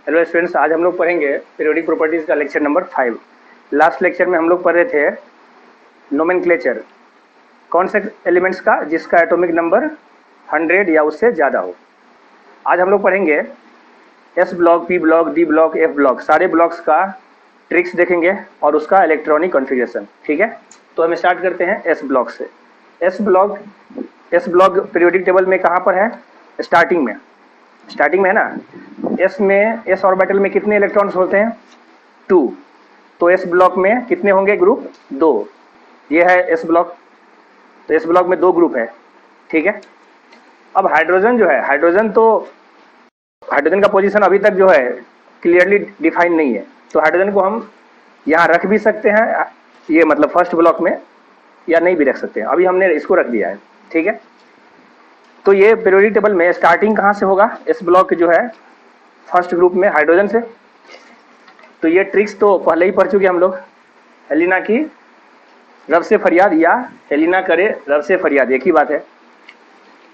Hello students, आज हम लोग पढ़ेंगे पीरियोडिक प्रॉपर्टीज का लेक्चर नंबर 5। लास्ट लेक्चर में हम लोग पढ़ रहे थे नोमेनक्लेचर, कौन से एलिमेंट्स का जिसका एटॉमिक नंबर 100 या उससे ज़्यादा हो। आज हम लोग पढ़ेंगे S block, P block, D block, F block, सारे ब्लॉक्स का ट्रिक्स देखेंगे और उसका इलेक्ट्रॉनिक कॉन्फ़िगरेशन। ठीक है, तो हम स्टार्ट करते हैं एस ब्लॉक से। एस ब्लॉक पीरियोडिक टेबल में कहाँ पर है? स्टार्टिंग में है ना। एस में, एस ऑर्बिटल में कितने इलेक्ट्रॉन्स होते हैं? 2। तो एस ब्लॉक में कितने होंगे ग्रुप? 2। ये है एस ब्लॉक, तो एस ब्लॉक में 2 ग्रुप है। ठीक है, अब हाइड्रोजन जो है, हाइड्रोजन का पोजीशन अभी तक जो है क्लियरली डिफाइन नहीं है, तो हाइड्रोजन को हम यहाँ रख भी सकते हैं, ये मतलब फर्स्ट ब्लॉक में, या नहीं भी रख सकते हैं। अभी हमने इसको रख दिया है। ठीक है, तो ये पीरियोडिक टेबल में स्टार्टिंग कहाँ से होगा? एस ब्लॉक जो है फर्स्ट ग्रुप में हाइड्रोजन से। तो ये ट्रिक्स तो पहले ही पढ़ चुके हम लोग। हेलिना की रब से फरियाद या हेलिना करे रब से फरियाद, एक ही बात है।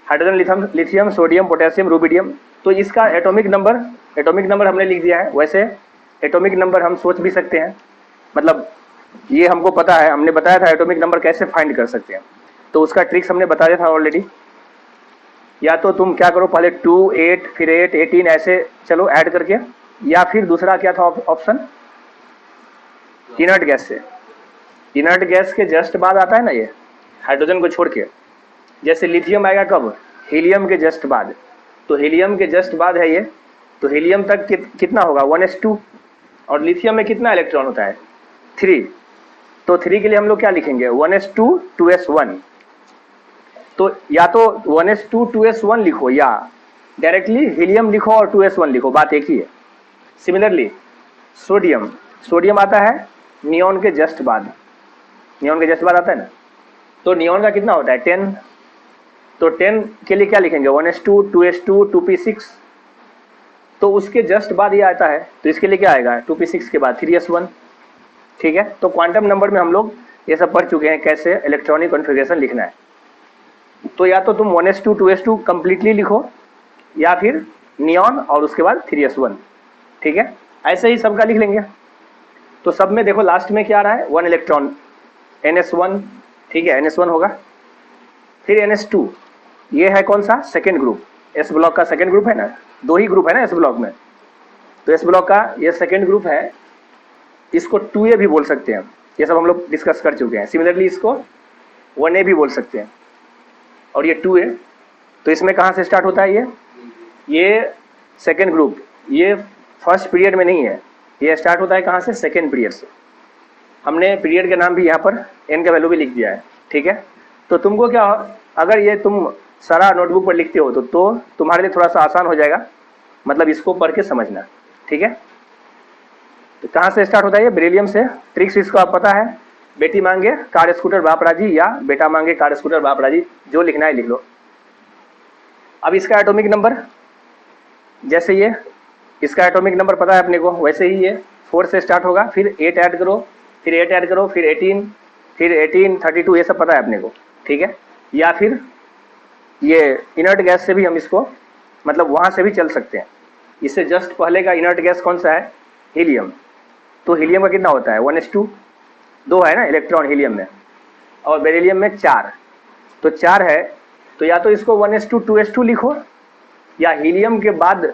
Hydrogen, lithium, sodium, potassium, rubidium. तो इसका एटॉमिक नंबर हमने लिख दिया है। वैसे एटॉमिक नंबर हम सोच भी सकते हैं, मतलब ये हमको पता है, हमने बताया था एटॉमिक नंबर कैसे फाइंड कर सकते हैं, तो उसका ट्रिक्स हमने बताया था ऑलरेडी। या तो तुम क्या करो, पहले 2, 8, फिर 8, 18 ऐसे चलो ऐड करके, या फिर दूसरा क्या था ऑप्शन? इनर्ट गैस से। इनर्ट गैस के जस्ट बाद आता है ना ये, हाइड्रोजन को छोड़ के। जैसे लिथियम आएगा कब? हीलियम के जस्ट बाद। तो हीलियम के जस्ट बाद है ये, तो हीलियम तक कितना होगा? 1s2। और लिथियम में कितना इलेक्ट्रॉन होता है? 3। तो 3 के लिए हम लोग क्या लिखेंगे? 1s2, 2s1। तो या तो 1s2, 2s1 लिखो, या डायरेक्टली हीलियम लिखो और 2s1 लिखो, बात एक ही है। सिमिलरली सोडियम आता है नियॉन के जस्ट बाद, आता है ना। तो नियॉन का कितना होता है? 10। तो 10 के लिए क्या लिखेंगे? 1s2, 2s2, 2p6। तो उसके जस्ट बाद ये आता है, तो इसके लिए क्या आएगा? 2p6 के बाद 3s1। ठीक है, तो क्वांटम नंबर में हम लोग ये सब पढ़ चुके हैं कैसे इलेक्ट्रॉनिक कॉन्फ़िगरेशन लिखना है। तो या तो तुम 1s2, 2s2 कंप्लीटली लिखो, या फिर नियॉन और उसके बाद 3s1। ठीक है, ऐसे ही सबका लिख लेंगे। तो सब में देखो लास्ट में क्या आ रहा है? 1 इलेक्ट्रॉन, ns1। ठीक है, ns1 होगा। फिर ns2, ये है कौन सा? Second group. एस ब्लॉक का सेकेंड ग्रुप है ना, 2 ही ग्रुप है ना एस ब्लॉक में। तो एस ब्लॉक का ये सेकेंड ग्रुप है, इसको 2a भी बोल सकते हैं, ये सब हम लोग डिस्कस कर चुके हैं। सिमिलरली इसको 1a भी बोल सकते हैं, और ये 2a। तो इसमें कहाँ से स्टार्ट होता है? ये सेकेंड ग्रुप, ये फर्स्ट पीरियड में नहीं है, ये स्टार्ट होता है कहाँ से? सेकेंड पीरियड से। हमने पीरियड का नाम भी यहाँ पर n का वैल्यू भी लिख दिया है। ठीक है, तो तुमको क्या, अगर ये तुम सारा नोटबुक पर लिखते हो तो तुम्हारे लिए थोड़ा सा आसान हो जाएगा, मतलब इसको पढ़ के समझना। ठीक है, तो कहाँ से स्टार्ट होता है? ये बेरिलियम से। ट्रिक्स इसको आप पता है, बेटी मांगे कार स्कूटर बाप राजी, या बेटा मांगे कार स्कूटर बाप राजी, जो लिखना है लिख लो। अब इसका एटॉमिक नंबर, जैसे ये इसका एटॉमिक नंबर पता है अपने को, वैसे ही ये 4 से स्टार्ट होगा, फिर 8 ऐड करो, फिर 8 ऐड करो, फिर 18, फिर 18, 32, ये सब पता है अपने को। ठीक है, या फिर ये इनर्ट गैस से भी हम इसको, मतलब वहाँ से भी चल सकते हैं। इससे जस्ट पहले का इनर्ट गैस कौन सा है? हीलियम। तो हीलियम का कितना होता है? 1s2, 2 है ना इलेक्ट्रॉन हीलियम में, और बेरिलियम में 4। तो 4 है, तो या तो इसको 1s2, 2s2 लिखो, या हीलियम के बाद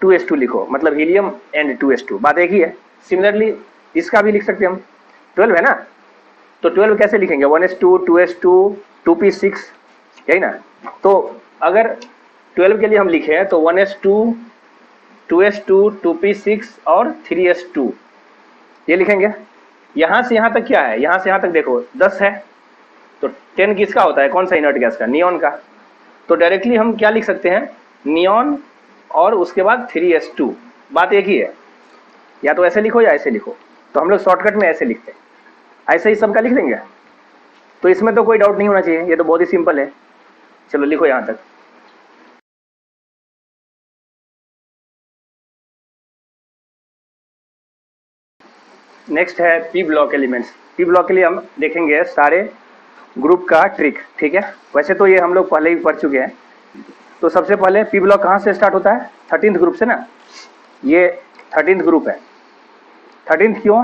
2s2 लिखो, मतलब हीलियम एंड 2s2, बात एक ही है। सिमिलरली इसका भी लिख सकते हैं हम, 12 है ना, तो 12 कैसे लिखेंगे? 1s2, 2s2, 2p6, यही ना। तो अगर 12 के लिए हम लिखे हैं तो 1s2, 2s2, 2p6 और 3s2, ये लिखेंगे। यहाँ से यहाँ तक क्या है? यहाँ से यहाँ तक देखो 10 है, तो 10 किसका होता है? कौन सा इनर्ट गैस का? नियॉन का। तो डायरेक्टली हम क्या लिख सकते हैं? नियॉन और उसके बाद 3s2, बात एक ही है। या तो ऐसे लिखो या ऐसे लिखो, तो हम लोग शॉर्टकट में ऐसे लिखते हैं, ऐसे ही सबका लिख देंगे। तो इसमें तो कोई डाउट नहीं होना चाहिए, ये तो बहुत ही सिंपल है। चलो लिखो यहाँ तक। नेक्स्ट है P block elements. P block के लिए हम देखेंगे सारे ग्रुप का ट्रिक। ठीक है, वैसे तो ये हम लोग पहले ही पढ़ चुके हैं। तो सबसे पहले पी ब्लॉक कहाँ से स्टार्ट होता है? 13th ग्रुप से ना। ये 13th ग्रुप है। 13th क्यों?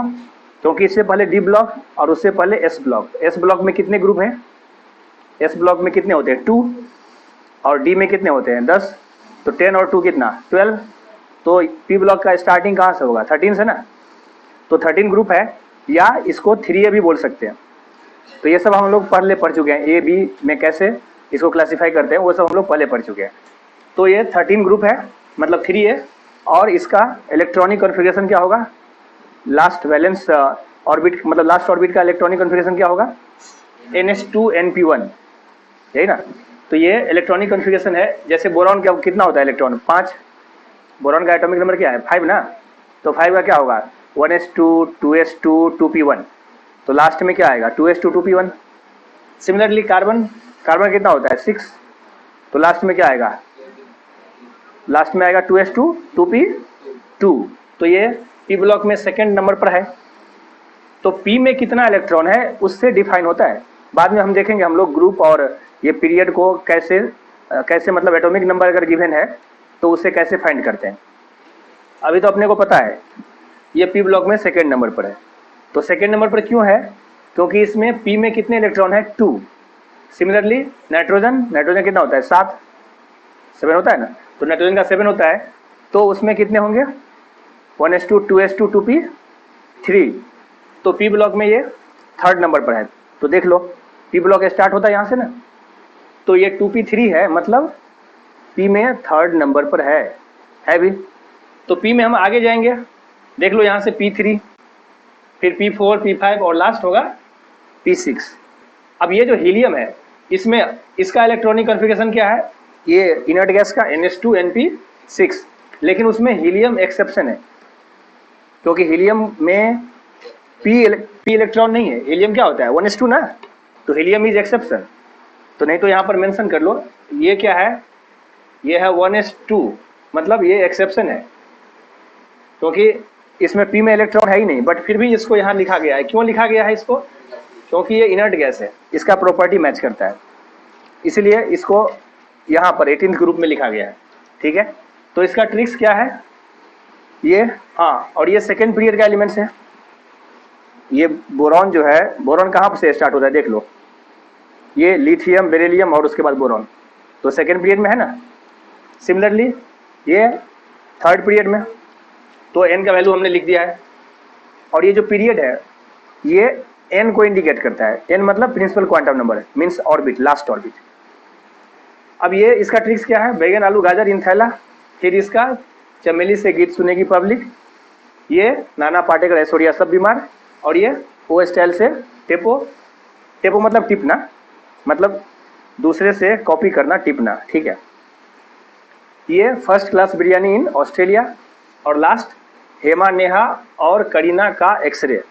क्योंकि इससे पहले डी ब्लॉक और उससे पहले एस ब्लॉक। एस ब्लॉक में कितने ग्रुप हैं? एस ब्लॉक में कितने होते हैं? 2, और डी में कितने होते हैं? 10। तो 10 और 2 कितना? 12। तो पी ब्लॉक का स्टार्टिंग कहाँ से होगा? 13 से ना। तो 13 ग्रुप है, या इसको 3A भी बोल सकते हैं। तो ये सब हम लोग पढ़ चुके हैं, ए बी में कैसे इसको क्लासिफाई करते हैं वो सब हम लोग पहले पढ़ चुके हैं। तो ये 13 ग्रुप है, मतलब 3A, और इसका इलेक्ट्रॉनिक कॉन्फ़िगरेशन क्या होगा? लास्ट वैलेंस ऑर्बिट, मतलब लास्ट ऑर्बिट का इलेक्ट्रॉनिक कॉन्फ़िगरेशन क्या होगा? NH2NP1, यही ना। तो ये इलेक्ट्रॉनिक कॉन्फ़िगरेशन है। जैसे बोरॉन का कितना होता है इलेक्ट्रॉन? 5। बोरॉन का एटॉमिक नंबर क्या है? 5 ना। तो 5 का क्या होगा? 1s2, 2s2, 2p1। तो लास्ट में क्या आएगा? 2s2, 2p1। सिमिलरली कार्बन कितना होता है? 6। तो लास्ट में क्या आएगा? लास्ट में आएगा 2s2, 2p2। तो ये पी ब्लॉक में सेकेंड नंबर पर है। तो पी में कितना इलेक्ट्रॉन है उससे डिफाइन होता है। बाद में हम देखेंगे हम लोग ग्रुप और ये पीरियड को कैसे मतलब एटॉमिक नंबर अगर गिवन है तो उसे कैसे फाइंड करते हैं। अभी तो अपने को पता है ये पी ब्लॉक में सेकेंड नंबर पर है। तो सेकेंड नंबर पर क्यों है? क्योंकि इसमें पी में कितने इलेक्ट्रॉन है? 2। सिमिलरली नाइट्रोजन कितना होता है? 7 होता है ना। तो नाइट्रोजन का 7 होता है, तो उसमें कितने होंगे? 1s2, 2s2, 2p3। तो पी ब्लॉक में ये थर्ड नंबर पर है। तो देख लो पी ब्लॉक स्टार्ट होता है यहाँ से ना। तो ये 2p3 है, मतलब पी में थर्ड नंबर पर है भी। तो पी में हम आगे जाएंगे, देख लो यहाँ से p3, फिर p4, p5 और लास्ट होगा p6। अब ये जो हीलियम है इसमें इसका इलेक्ट्रॉनिक कॉन्फ़िगरेशन क्या है? ये इनर्ट गैस का NH2NP6, लेकिन उसमें हीलियम एक्सेप्शन है, क्योंकि हीलियम में पी इलेक्ट्रॉन नहीं है। हीलियम क्या होता है? 1s2 ना। तो हीलियम इज एक्सेप्शन। तो नहीं तो यहाँ पर मेंशन कर लो, ये क्या है? ये है 1s2, मतलब ये एक्सेप्शन है, क्योंकि इसमें पी में इलेक्ट्रॉन है ही नहीं, बट फिर भी इसको यहाँ लिखा गया है। क्यों लिखा गया है इसको? क्योंकि ये इनर्ट गैस है, इसका प्रॉपर्टी मैच करता है, इसलिए इसको यहाँ पर 18th ग्रुप में लिखा गया है। ठीक है, तो इसका ट्रिक्स क्या है? ये हाँ, और ये सेकेंड पीरियड का एलिमेंट्स है। ये बोरॉन जो है, बोरॉन कहाँ से स्टार्ट होता है? देख लो, ये लिथियम, बेरिलियम और उसके बाद बोरॉन, तो सेकेंड पीरियड में है ना। सिमिलरली ये थर्ड पीरियड में, तो एन का वैल्यू हमने लिख दिया है। और ये जो पीरियड है ये एन को इंडिकेट करता है। एन मतलब principal quantum number, means orbit, last orbit. अब ये इसका ट्रिक्स क्या है? बैगन, आलू, गाजर, इन थैला। फिर इसका चमेली से गीत सुनेगी पब्लिक, ये नाना पाटेकर, ऐश्वर्या सब बीमार, और ये ओ स्टाइल से टेपो। टेपो मतलब टिपना, मतलब दूसरे से कॉपी करना, टिपना। ठीक है, ये first class biryani in Australia, और लास्ट हेमा, नेहा और करीना का एक्सरे।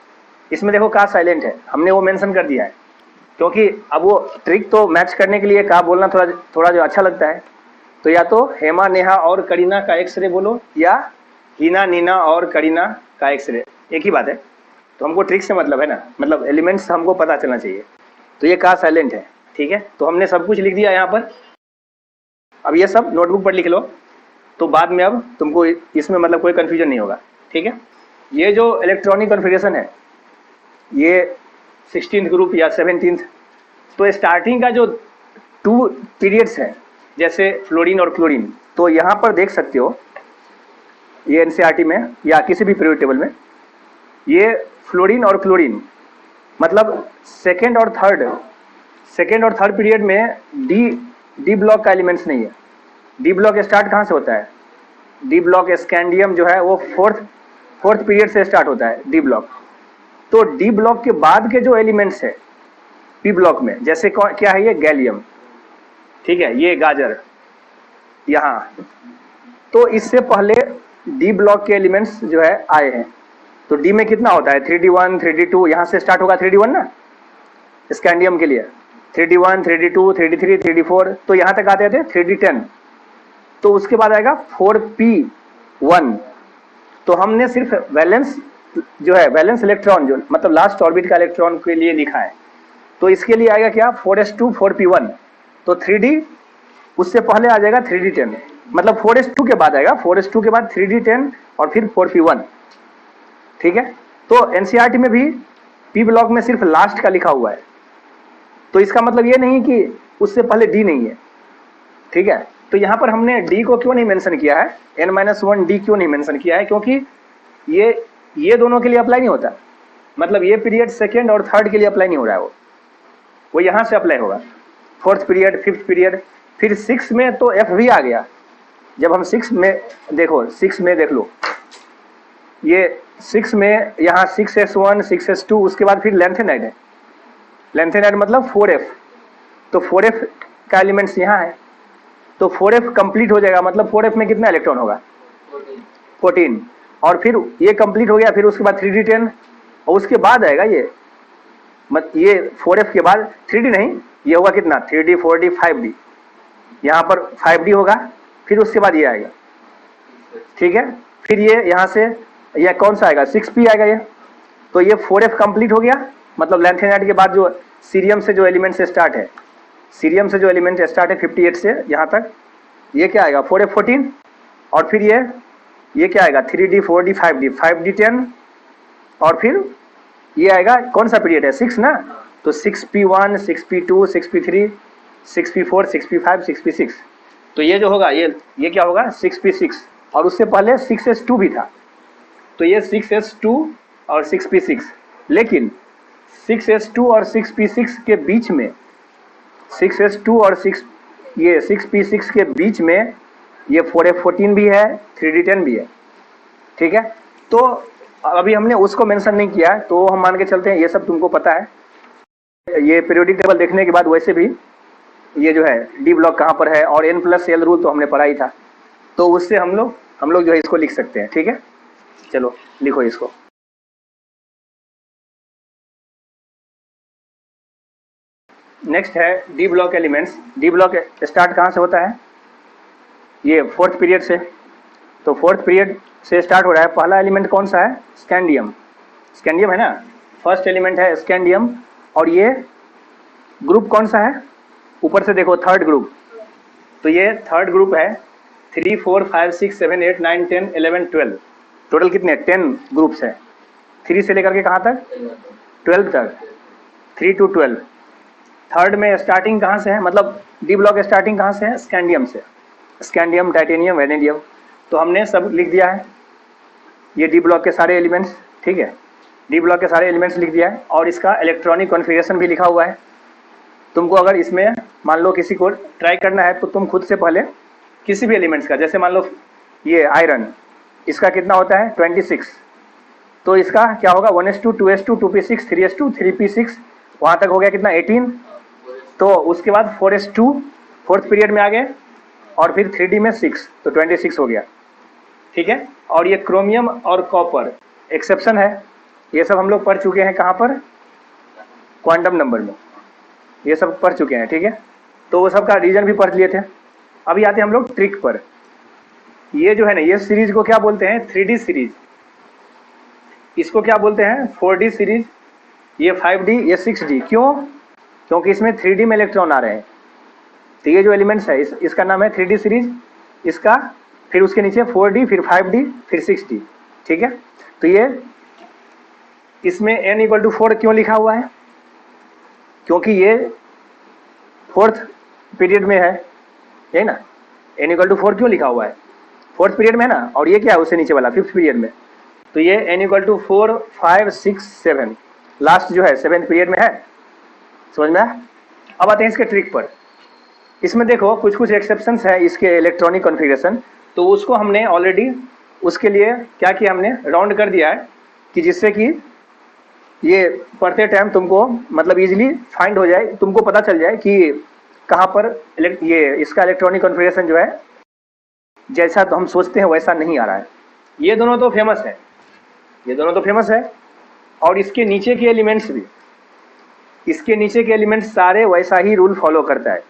इसमें देखो का साइलेंट है, हमने वो मेंशन कर दिया है, क्योंकि अब वो ट्रिक तो मैच करने के लिए का बोलना थोड़ा जो अच्छा लगता है। तो या तो हेमा, नेहा और करीना का एक्सरे बोलो, या हीना, नीना और करीना का एक्सरे, एक ही बात है। तो हमको ट्रिक से मतलब है ना, मतलब एलिमेंट्स हमको पता चलना चाहिए। तो ये का साइलेंट है। ठीक है, तो हमने सब कुछ लिख दिया यहाँ पर। अब ये सब नोटबुक पर लिख लो, तो बाद में अब तुमको इसमें मतलब कोई कन्फ्यूजन नहीं होगा। ठीक है, ये जो इलेक्ट्रॉनिक कॉन्फ़िगरेशन है ये 16th ग्रुप या 17th। तो स्टार्टिंग का जो 2 पीरियड्स हैं, जैसे फ्लोरीन और क्लोरीन, तो यहाँ पर देख सकते हो ये एनसीईआरटी में या किसी भी पीरियड टेबल में, ये फ्लोरीन और क्लोरीन मतलब सेकेंड और थर्ड पीरियड में डी ब्लॉक का एलिमेंट्स नहीं है। डी ब्लॉक स्टार्ट कहाँ से होता है? डी ब्लॉक स्कैंडियम जो है वो फोर्थ पीरियड से स्टार्ट होता है डी ब्लॉक। तो डी ब्लॉक के बाद के जो एलिमेंट्स है पी ब्लॉक में, जैसे क्या है? ये गैलियम, ठीक है, ये गाजर यहाँ। तो इससे पहले डी ब्लॉक के एलिमेंट्स जो है आए हैं। तो डी में कितना होता है? 3d1, 3d2, यहाँ से स्टार्ट होगा 3d1 ना स्कैंडियम के लिए, 3d1, 3d2, 3d3, 3d4, तो यहाँ तक आते थे 3d10। तो उसके बाद आएगा 4p1। तो हमने सिर्फ वैलेंस जो है, वैलेंस इलेक्ट्रॉन जो मतलब लास्ट ऑर्बिट का इलेक्ट्रॉन के लिए लिखा है। तो इसके लिए आएगा क्या? 4s2, 4p1। तो 3d उससे पहले आ जाएगा 3d10, मतलब 4s2 के बाद आएगा, 4s2 के बाद 3d10 और फिर 4p1, ठीक है। तो एनसीईआरटी में भी पी ब्लॉक में सिर्फ लास्ट का लिखा हुआ है, तो इसका मतलब ये नहीं कि उससे पहले डी नहीं है, ठीक है। तो यहाँ पर हमने डी को क्यों नहीं मेंशन किया है, n-1 डी क्यों नहीं मेंशन किया है, क्योंकि ये दोनों के लिए अप्लाई नहीं होता, मतलब ये पीरियड सेकेंड और थर्ड के लिए अप्लाई नहीं हो रहा है, वो यहाँ से अप्लाई होगा, फोर्थ पीरियड, फिफ्थ पीरियड, फिर 6 में तो एफ भी आ गया। जब हम 6 में देखो, 6 में देख लो, ये 6 में यहाँ 6s1 6s2, उसके बाद फिर लेंथेनाइड है, लेंथेनाइड मतलब 4f, तो 4f का एलिमेंट्स यहाँ है, तो 4f कंप्लीट हो जाएगा, मतलब 4f में कितना इलेक्ट्रॉन होगा 14, और फिर ये कंप्लीट हो गया, फिर उसके बाद 3d10, और उसके बाद आएगा ये 4f के बाद 3d नहीं, ये होगा कितना 3d 4d 5d, यहाँ पर 5d होगा, फिर उसके बाद ये आएगा, ठीक है। फिर ये यहाँ से यह कौन सा आएगा 6p आएगा ये, तो ये 4f कंप्लीट हो गया, मतलब लेंथेनाइड के बाद जो सीरियम से जो एलिमेंट से स्टार्ट है, सीरियम से जो एलिमेंट स्टार्ट है 58 से यहाँ तक, ये क्या आएगा 4f 14, और फिर ये क्या आएगा 3d 4d 5d 5d10, और फिर ये आएगा कौन सा पीरियड है 6 ना, तो 6p1 6p2 6p3 6p4 6p5 6p6, तो ये जो होगा ये क्या होगा 6p6, और उससे पहले 6s2 भी था, तो ये 6s2 और 6p6, लेकिन 6s2 और 6p6 के बीच में 6s2 और 6p6 के बीच में ये 4f14 भी है 3d10 भी है, ठीक है। तो अभी हमने उसको मेंशन नहीं किया, तो हम मान के चलते हैं ये सब तुमको पता है। ये पीरियोडिक टेबल देखने के बाद वैसे भी ये जो है डी ब्लॉक कहाँ पर है, और n+l रूल तो हमने पढ़ा ही था, तो उससे हम लोग जो है इसको लिख सकते हैं, ठीक है। चलो लिखो इसको। नेक्स्ट है D block elements. D block start कहाँ से होता है, ये फोर्थ पीरियड से, तो फोर्थ पीरियड से स्टार्ट हो रहा है। पहला एलिमेंट कौन सा है स्कैंडियम, स्कैंडियम है ना, फर्स्ट एलिमेंट है स्कैंडियम, और ये ग्रुप कौन सा है, ऊपर से देखो थर्ड ग्रुप, तो ये थर्ड ग्रुप है 3 4 5 6 7 8 9 10 11 12, टोटल कितने 10 ग्रुप्स है, 3 से लेकर के कहाँ तक 12 तक, 3 to 12। थर्ड में स्टार्टिंग कहाँ से है, मतलब डी ब्लॉक स्टार्टिंग कहाँ से है स्कैंडियम से, स्कैंडियम टाइटेनियम वेनेडियम, तो हमने सब लिख दिया है ये डी ब्लॉक के सारे एलिमेंट्स, ठीक है। डी ब्लॉक के सारे एलिमेंट्स लिख दिया है, और इसका इलेक्ट्रॉनिक कॉन्फ़िगरेशन भी लिखा हुआ है। तुमको अगर इसमें मान लो किसी को ट्राई करना है, तो तुम खुद से पहले किसी भी एलिमेंट्स का, जैसे मान लो ये आयरन, इसका कितना होता है 26, तो इसका क्या होगा 1s2 2s2 2p6 3s2 3p6, वहाँ तक हो गया कितना 18, तो उसके बाद 4s2 फोर्थ पीरियड में आ गए, और फिर 3d में 6, तो 26 हो गया, ठीक है। और ये क्रोमियम और कॉपर एक्सेप्शन है, ये सब हम लोग पढ़ चुके हैं कहाँ पर क्वांटम नंबर में, ये सब पढ़ चुके हैं, ठीक है। तो वो सब का रीजन भी पढ़ लिए थे। अभी आते हैं हम लोग ट्रिक पर। ये जो है ना, ये सीरीज को क्या बोलते हैं 3D सीरीज, इसको क्या बोलते हैं 4D सीरीज, ये 5D ये 6D, क्यों, क्योंकि इसमें 3D में इलेक्ट्रॉन आ रहे हैं, तो ये जो एलिमेंट्स है इसका नाम है 3D सीरीज, इसका फिर उसके नीचे 4D फिर 5D फिर 6D, ठीक है। तो ये इसमें n=4 क्यों लिखा हुआ है, क्योंकि ये फोर्थ पीरियड में है, यही ना, n=4 क्यों लिखा हुआ है फोर्थ पीरियड में है ना, और ये क्या है उससे नीचे वाला फिफ्थ पीरियड में, तो ये n=4 5 6 7, लास्ट जो है 7th पीरियड में है, समझ में आया। अब आते हैं इसके ट्रिक पर। इसमें देखो कुछ एक्सेप्शंस है इसके इलेक्ट्रॉनिक कॉन्फ़िगरेशन, तो उसको हमने ऑलरेडी उसके लिए क्या किया, हमने राउंड कर दिया है, कि जिससे कि ये पढ़ते टाइम तुमको मतलब इजीली फाइंड हो जाए, तुमको पता चल जाए कि कहाँ पर ये इसका इलेक्ट्रॉनिक कॉन्फ़िगरेशन जो है जैसा तो हम सोचते हैं वैसा नहीं आ रहा है। ये दोनों तो फेमस है, ये दोनों तो फेमस है, और इसके नीचे के एलिमेंट्स भी, इसके नीचे के एलिमेंट्स सारे वैसा ही रूल फॉलो करता है,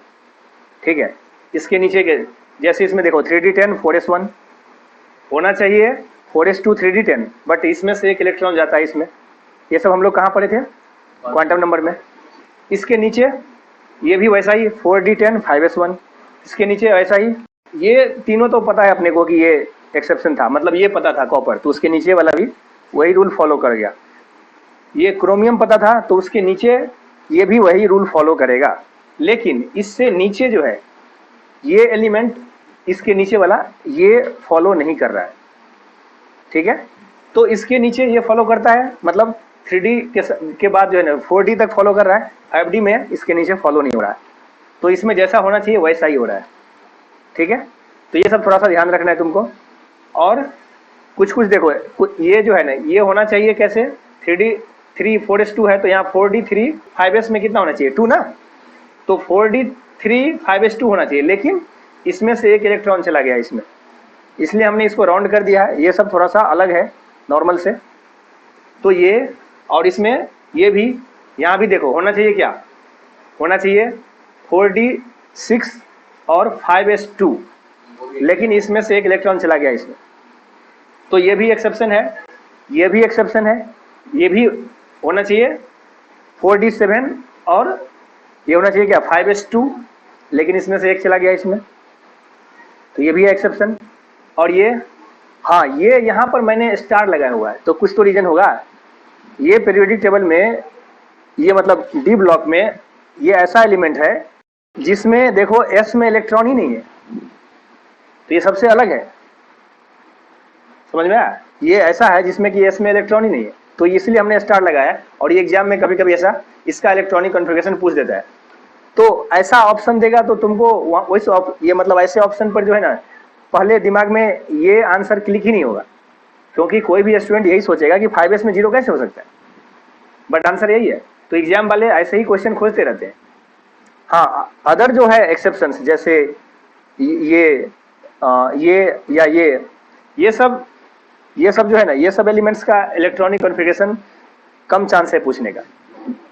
ठीक है। इसके नीचे के जैसे इसमें देखो 3d10 4s1 होना चाहिए, 4s2 3d10, बट इसमें से एक इलेक्ट्रॉन जाता है इसमें, ये सब हम लोग कहाँ पढ़े थे क्वांटम नंबर में। इसके नीचे ये भी वैसा ही 4d10 5s1, इसके नीचे ऐसा ही ये तीनों तो पता है अपने को कि ये एक्सेप्शन था, मतलब ये पता था कॉपर, तो उसके नीचे वाला भी वही रूल फॉलो कर गया। ये क्रोमियम पता था तो उसके नीचे ये भी वही रूल फॉलो करेगा। लेकिन इससे नीचे जो है ये एलिमेंट, इसके नीचे वाला ये फॉलो नहीं कर रहा है, ठीक है। तो इसके नीचे ये फॉलो करता है, मतलब 3D के बाद जो है ना 4D तक फॉलो कर रहा है, 5D में इसके नीचे फॉलो नहीं हो रहा है। तो इसमें जैसा होना चाहिए वैसा ही हो रहा है, ठीक है। तो ये सब थोड़ा सा ध्यान रखना है तुमको। और कुछ कुछ देखो, ये जो है ना ये होना चाहिए कैसे, 3D 3 4:2 है, तो यहाँ 4D 3 5s में कितना होना चाहिए 2 ना, तो 4D 3 5:2 होना चाहिए, लेकिन इसमें से एक इलेक्ट्रॉन चला गया इसमें, इसलिए हमने इसको राउंड कर दिया है। ये सब थोड़ा सा अलग है नॉर्मल से। तो ये और इसमें ये भी, यहाँ भी देखो होना चाहिए, क्या होना चाहिए 4D 6 और 5s2, लेकिन इसमें से एक इलेक्ट्रॉन चला गया इसमें, तो ये भी एक्सेप्शन है, ये भी एक्सेप्शन है। ये भी होना चाहिए 4D 7 और ये होना चाहिए क्या 5s2, लेकिन इसमें से एक चला गया इसमें, तो ये भी है एक्सेप्शन। और ये, हाँ ये यहाँ पर मैंने स्टार लगाया हुआ है, तो कुछ तो रीजन होगा। ये पीरियोडिक टेबल में, ये मतलब डी ब्लॉक में ये ऐसा एलिमेंट है जिसमें देखो एस में इलेक्ट्रॉन ही नहीं है, तो ये सबसे अलग है, समझ में आया। ये ऐसा है जिसमें कि एस में इलेक्ट्रॉन ही नहीं है, तो इसलिए हमने स्टार लगाया। और ये एग्जाम में कभी कभी ऐसा इसका इलेक्ट्रॉनिक कॉन्फ़िगरेशन पूछ देता है, तो ऐसा ऑप्शन देगा तो तुमको वैसे ये मतलब ऐसे ऑप्शन पर जो है ना पहले दिमाग में ये आंसर क्लिक ही नहीं होगा, क्योंकि कोई भी स्टूडेंट यही सोचेगा कि 5s में 0 कैसे हो सकता है, बट आंसर यही है। तो एग्जाम वाले ऐसे ही क्वेश्चन खोजते रहते हैं। हाँ, अदर जो है एक्सेप्शंस, जैसे ये या ये सब जो है ना, ये सब एलिमेंट्स का इलेक्ट्रॉनिक कॉन्फ़िगरेशन कम चांस है पूछने का,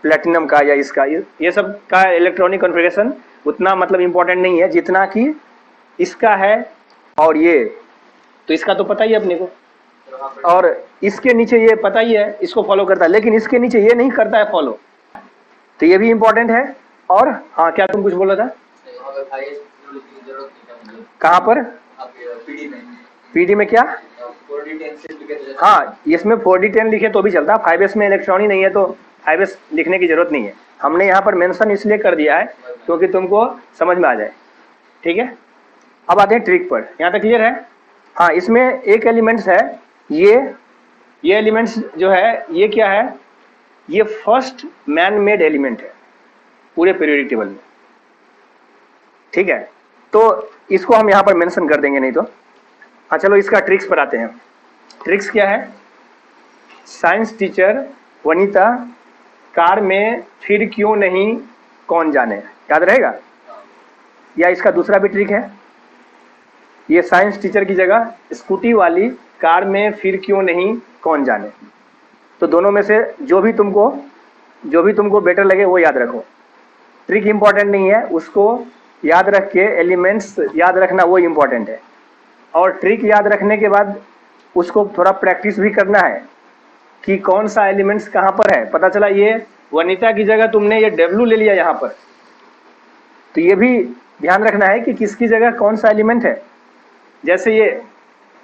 प्लेटिनम का या इसका, ये सब का इलेक्ट्रॉनिक कॉन्फ़िगरेशन उतना मतलब इम्पोर्टेंट नहीं है जितना कि इसका है। और ये तो इसका तो पता ही है अपने को, और इसके नीचे ये पता ही है, इसको फॉलो करता है, लेकिन इसके नीचे ये नहीं करता है फॉलो, तो ये भी इम्पोर्टेंट है। और हाँ, क्या तुम कुछ बोला था, कहाँ पर पीडी में क्या, हाँ इसमें 4D 10 लिखे तो भी चलता, 5s में इलेक्ट्रॉन ही नहीं है तो 5s लिखने की जरूरत नहीं है। हमने यहाँ पर मेंशन इसलिए कर दिया है क्योंकि तुमको समझ में आ जाए, ठीक है। अब आते हैं ट्रिक पर, यहाँ तक क्लियर है। हाँ, इसमें एक एलिमेंट्स है, ये एलिमेंट्स जो है ये क्या है, ये फर्स्ट मैन मेड एलिमेंट है पूरे पीरियोडिक टेबल में, ठीक है। तो इसको हम यहाँ पर मेंशन कर देंगे नहीं तो। हाँ चलो इसका ट्रिक्स पर आते हैं। ट्रिक्स क्या है, साइंस टीचर वनीता कार में फिर क्यों नहीं कौन जाने, याद रहेगा। या इसका दूसरा भी ट्रिक है, ये साइंस टीचर की जगह स्कूटी वाली कार में फिर क्यों नहीं कौन जाने। तो दोनों में से जो भी तुमको बेटर लगे वो याद रखो। ट्रिक इम्पॉर्टेंट नहीं है, उसको याद रख के एलिमेंट्स याद रखना वो इम्पॉर्टेंट है। और ट्रिक याद रखने के बाद उसको थोड़ा प्रैक्टिस भी करना है कि कौन सा एलिमेंट्स कहाँ पर है। पता चला ये वनीता की जगह तुमने ये डब्ल्यू ले लिया यहाँ पर, तो ये भी ध्यान रखना है कि किसकी जगह कौन सा एलिमेंट है। जैसे ये,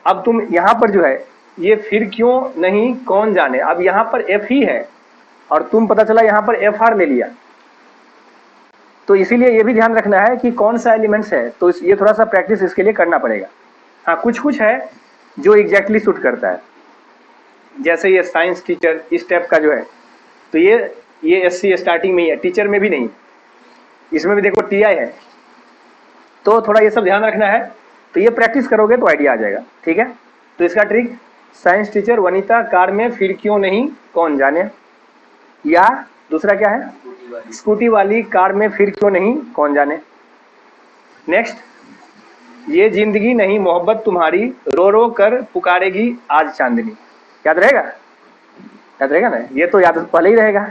अब तुम यहाँ पर जो है ये फिर क्यों नहीं कौन जाने, अब यहाँ पर एफ ही है और तुम पता चला यहाँ पर एफ आर ले लिया, तो इसीलिए ये भी ध्यान रखना है कि कौन सा एलिमेंट्स है। तो ये थोड़ा सा प्रैक्टिस इसके लिए करना पड़ेगा। हाँ, कुछ कुछ है जो एग्जैक्टली सूट करता है, जैसे ये साइंस टीचर इस टाइप का जो है, तो ये एससी स्टार्टिंग में ही है, टीचर में भी नहीं, इसमें भी देखो टीआई है, तो थोड़ा ये सब ध्यान रखना है। तो ये प्रैक्टिस करोगे तो आइडिया आ जाएगा, ठीक है। तो इसका trick, science teacher Vanita car में फिर क्यों नहीं कौन जाने, या दूसरा क्या है, स्कूटी वाली कार में फिर क्यों नहीं कौन जाने। नेक्स्ट, ये जिंदगी नहीं मोहब्बत तुम्हारी रो रो कर पुकारेगी आज चांदनी, याद रहेगा, याद रहेगा ना, ये तो याद पहले ही रहेगा।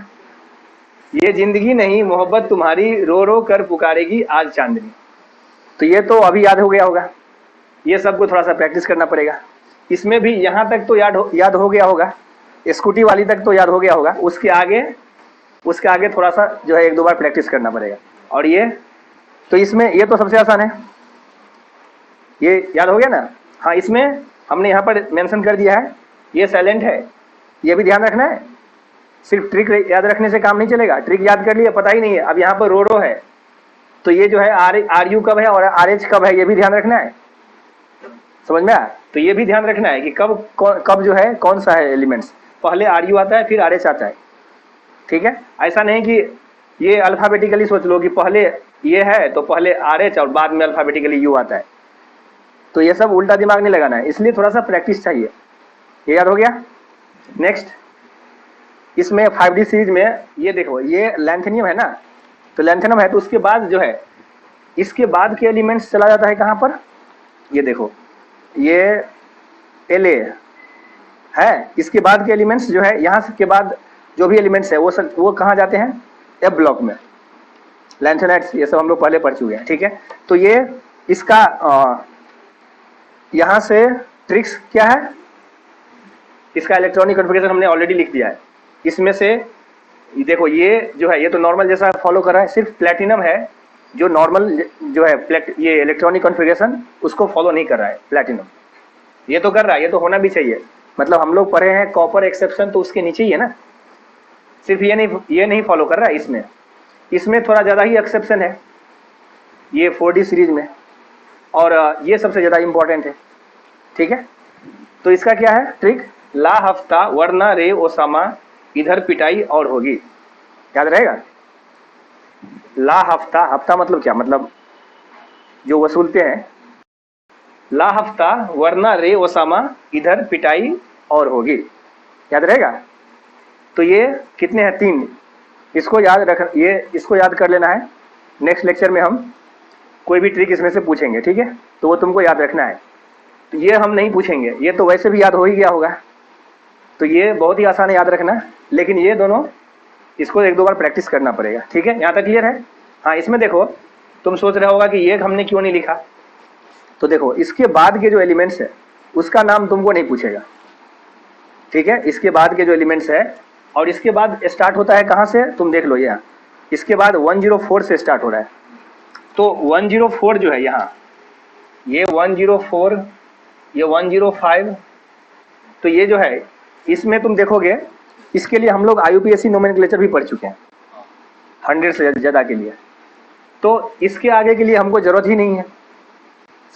ये जिंदगी नहीं मोहब्बत तुम्हारी रो रो कर पुकारेगी आज चांदनी, तो ये तो अभी याद हो गया होगा। ये सबको थोड़ा सा प्रैक्टिस करना पड़ेगा। इसमें भी यहाँ तक तो याद हो गया होगा, स्कूटी वाली तक तो याद हो गया होगा, उसके आगे थोड़ा सा जो है एक दो बार प्रैक्टिस करना पड़ेगा। और ये तो इसमें ये तो सबसे आसान है, ये याद हो गया ना। हाँ, इसमें हमने यहाँ पर मेंशन कर दिया है ये साइलेंट है, ये भी ध्यान रखना है। सिर्फ ट्रिक याद रखने से काम नहीं चलेगा, ट्रिक याद कर लिया पता ही नहीं है। अब यहाँ पर रो है, तो ये जो है आर यू कब है और आर एच कब है ये भी ध्यान रखना है, समझ में आया। तो ये भी ध्यान रखना है कि कब जो है कौन सा है एलिमेंट्स, पहले आर यू आता है फिर आर एच आता है, ठीक है। ऐसा नहीं कि ये अल्फाबेटिकली सोच लो कि पहले ये है तो पहले आर एच और बाद में अल्फाबेटिकली यू आता है, तो ये सब उल्टा दिमाग नहीं लगाना है, इसलिए थोड़ा सा प्रैक्टिस चाहिए। ये याद हो गया। नेक्स्ट, इसमें 5D सीरीज में ये देखो, ये लैंथेनियम है ना, तो लैंथेनियम है तो उसके बाद जो है, इसके बाद के एलिमेंट्स चला जाता है कहाँ पर, ये देखो ये La है, इसके बाद के एलिमेंट्स जो है, यहाँ के बाद जो भी एलिमेंट्स है वो कहाँ जाते हैं, F ब्लॉक में। लैंथेनाइट्स ये सब हम लोग पहले पढ़ चुके हैं, ठीक है। तो ये इसका यहाँ से ट्रिक्स क्या है, इसका इलेक्ट्रॉनिक कॉन्फ़िगरेशन हमने ऑलरेडी लिख दिया है। इसमें से देखो ये जो है ये तो नॉर्मल जैसा फॉलो कर रहा है, सिर्फ प्लेटिनम है जो नॉर्मल जो है ये इलेक्ट्रॉनिक कॉन्फ़िगरेशन उसको फॉलो नहीं कर रहा है प्लेटिनम। ये तो कर रहा है, ये तो होना भी चाहिए, मतलब हम लोग पढ़े हैं कॉपर एक्सेप्शन तो उसके नीचे ही है ना। सिर्फ ये नहीं फॉलो कर रहा है, इसमें थोड़ा ज़्यादा ही एक्सेप्शन है ये 4D सीरीज में, और ये सबसे ज़्यादा इम्पोर्टेंट है, ठीक है। तो इसका क्या है ट्रिक, ला हफ्ता वरना रे ओसामा इधर पिटाई और होगी, याद रहेगा। ला हफ्ता, हफ्ता मतलब क्या, मतलब जो वसूलते हैं, ला हफ्ता वरना रे ओसामा इधर पिटाई और होगी, याद रहेगा। तो ये कितने हैं, 3, इसको याद कर लेना है। नेक्स्ट लेक्चर में हम कोई भी ट्रिक इसमें से पूछेंगे, ठीक है, तो वो तुमको याद रखना है। तो ये हम नहीं पूछेंगे, ये तो वैसे भी याद हो ही गया होगा, तो ये बहुत ही आसान है याद रखना, लेकिन ये दोनों इसको 1-2 बार प्रैक्टिस करना पड़ेगा, ठीक है। यहाँ तक क्लियर है। हाँ, इसमें देखो तुम सोच रहे होगा कि ये हमने क्यों नहीं लिखा, तो देखो इसके बाद के जो एलिमेंट्स है उसका नाम तुमको नहीं पूछेगा, ठीक है। इसके बाद के जो एलिमेंट्स है, और इसके बाद स्टार्ट होता है कहाँ से, तुम देख लो यहाँ, इसके बाद 104 से स्टार्ट हो रहा है। तो 104 जो है यहाँ, ये 104, ये 105, तो ये जो है इसमें तुम देखोगे, इसके लिए हम लोग IUPAC नोमेनक्लेचर भी पढ़ चुके हैं 100 से ज़्यादा के लिए, तो इसके आगे के लिए हमको ज़रूरत ही नहीं है,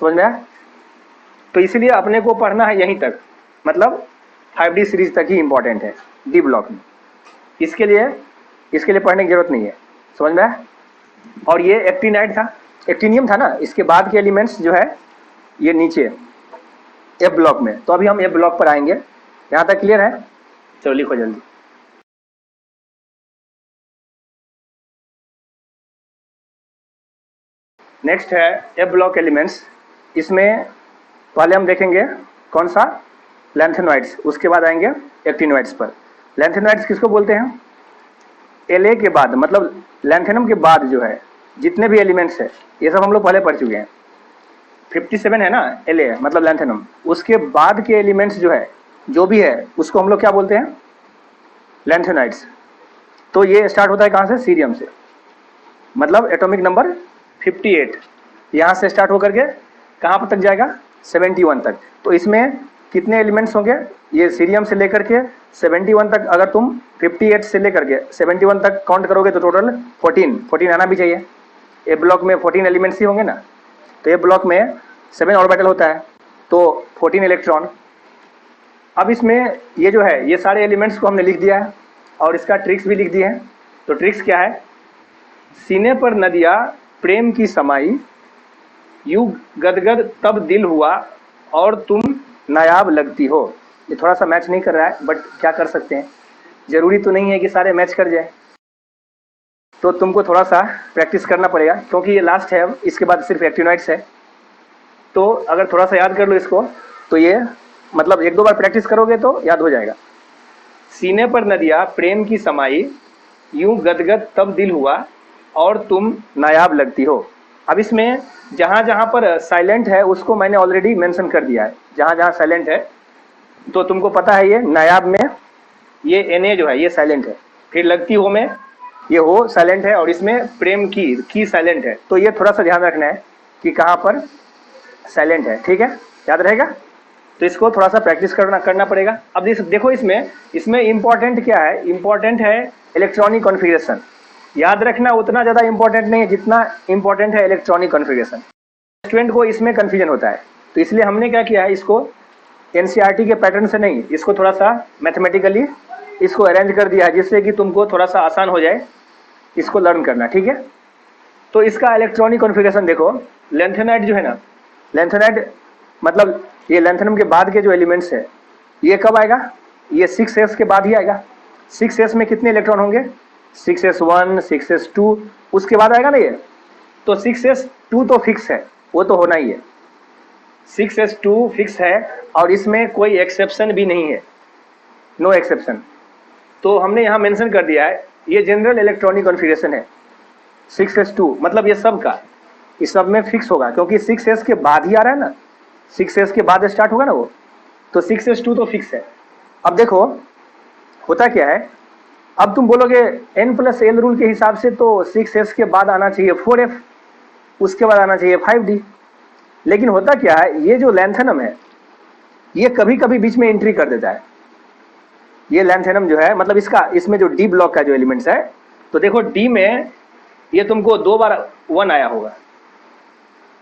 समझ में आया। तो इसलिए अपने को पढ़ना है यहीं तक, मतलब 5D सीरीज तक ही इम्पोर्टेंट है डी ब्लॉक में, इसके लिए पढ़ने की जरूरत नहीं है, समझ में आया। और ये एक्टिनियम था ना, इसके बाद के एलिमेंट्स जो है ये नीचे F ब्लॉक में, तो अभी हम F ब्लॉक पर आएंगे। यहाँ तक क्लियर है, चलो लिखो जल्दी। नेक्स्ट है F ब्लॉक एलिमेंट्स, इसमें पहले हम देखेंगे कौन सा, लैंथेनॉइड्स, उसके बाद आएंगे एक्टिनॉइड्स पर। लैंथेनॉइड्स किसको बोलते हैं, La के बाद, मतलब लैंथेनम के बाद जो है जितने भी एलिमेंट्स है ये सब हम लोग पहले पढ़ चुके हैं। 57 है ना La मतलब लैंथेनम, उसके बाद के एलिमेंट्स जो है जो भी है उसको हम लोग क्या बोलते हैं, लैंथेनॉइड्स। तो ये स्टार्ट होता है कहाँ से, सीरियम से, मतलब एटॉमिक नंबर 58 यहाँ से स्टार्ट होकर के कहाँ पर तक जाएगा, 71 तक। तो इसमें कितने एलिमेंट्स होंगे, ये सीरियम से लेकर के 71 तक, अगर तुम 58 से लेकर के 71 तक काउंट करोगे तो टोटल 14 आना भी चाहिए। ए ब्लॉक में 14 एलिमेंट्स ही होंगे ना, तो ए ब्लॉक में 7 ऑर्बिटल होता है, तो 14 इलेक्ट्रॉन। अब इसमें ये जो है ये सारे एलिमेंट्स को हमने लिख दिया है और इसका ट्रिक्स भी लिख दिए हैं। तो ट्रिक्स क्या है, सीने पर नदिया प्रेम की समाई, यूं गदगद तब दिल हुआ और तुम नायाब लगती हो। ये थोड़ा सा मैच नहीं कर रहा है, बट क्या कर सकते हैं, ज़रूरी तो नहीं है कि सारे मैच कर जाए, तो तुमको थोड़ा सा प्रैक्टिस करना पड़ेगा, क्योंकि ये लास्ट है, अब इसके बाद सिर्फ एक्टिनॉइड्स है। तो अगर थोड़ा सा याद कर लो इसको, तो ये मतलब 1-2 बार प्रैक्टिस करोगे तो याद हो जाएगा। सीने पर नदिया प्रेम की समाई, यूं गदगद तब दिल हुआ और तुम नायाब लगती हो। अब इसमें जहाँ जहाँ पर साइलेंट है उसको मैंने ऑलरेडी मेंशन कर दिया है, जहाँ जहाँ साइलेंट है तो तुमको पता है, ये नायाब में ये Na जो है ये साइलेंट है, फिर लगती हो में ये हो साइलेंट है, और इसमें प्रेम की साइलेंट है। तो ये थोड़ा सा ध्यान रखना है कि कहाँ पर साइलेंट है, ठीक है, याद रहेगा। तो इसको थोड़ा सा प्रैक्टिस करना पड़ेगा। अब देखो इसमें इंपॉर्टेंट क्या है, इंपॉर्टेंट है इलेक्ट्रॉनिक कॉन्फ़िगरेशन। याद रखना उतना ज़्यादा इंपॉर्टेंट नहीं है जितना इंपॉर्टेंट है इलेक्ट्रॉनिक कॉन्फ़िगरेशन। स्टूडेंट को इसमें कन्फ्यूजन होता है, तो इसलिए हमने क्या किया है, इसको एनसीईआरटी के पैटर्न से नहीं, इसको थोड़ा सा मैथमेटिकली इसको अरेंज कर दिया है, जिससे कि तुमको थोड़ा सा आसान हो जाए इसको लर्न करना, ठीक है। तो इसका इलेक्ट्रॉनिक कॉन्फ़िगरेशन देखो, लैंथेनाइड जो है ना, लैंथेनाइड मतलब ये लैंथेनम के बाद के जो एलिमेंट्स है, ये कब आएगा, ये 6s के बाद ही आएगा। 6s में कितने इलेक्ट्रॉन होंगे, 6s1 6s2, उसके बाद आएगा ना ये। तो 6s2 तो फिक्स है, वो तो होना ही है, 6s2 फिक्स है और इसमें कोई एक्सेप्शन भी नहीं है, नो एक्सेप्शन। तो हमने यहाँ मेंशन कर दिया है ये जनरल इलेक्ट्रॉनिक कॉन्फ़िगरेशन है 6s2, मतलब ये सब का इस सब में फिक्स होगा, क्योंकि 6s के बाद ही आ रहा है ना, 6s के बाद स्टार्ट होगा ना वो, तो 6s2 तो फिक्स है। अब देखो होता क्या है, अब तुम बोलोगे n+l रूल के हिसाब से तो 6s के बाद आना चाहिए 4f, उसके बाद आना चाहिए 5d। लेकिन होता क्या है, ये जो लैंथेनम है ये कभी कभी बीच में एंट्री कर देता है। ये लैंथेनम जो है, मतलब इसमें जो डी ब्लॉक का जो एलिमेंट्स है, तो देखो डी में ये तुमको 2 बार 1 आया होगा,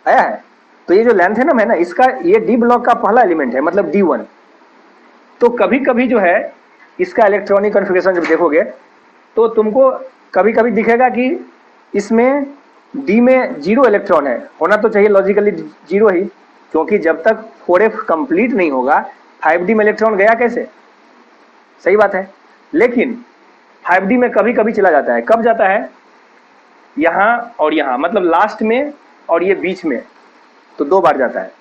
आया है। तो ये जो लैंथेनम है ना, इसका ये डी ब्लॉक का पहला एलिमेंट है, मतलब D1। तो कभी कभी जो है इसका इलेक्ट्रॉनिक कॉन्फ़िगरेशन जब देखोगे तो तुमको कभी कभी दिखेगा कि इसमें डी में 0 इलेक्ट्रॉन है, होना तो चाहिए लॉजिकली 0 ही, क्योंकि जब तक 4f कंप्लीट नहीं होगा 5d में इलेक्ट्रॉन गया कैसे, सही बात है। लेकिन 5d में कभी कभी चला जाता है, कब जाता है, यहाँ और यहाँ, मतलब लास्ट में और ये बीच में, तो 2 बार जाता है।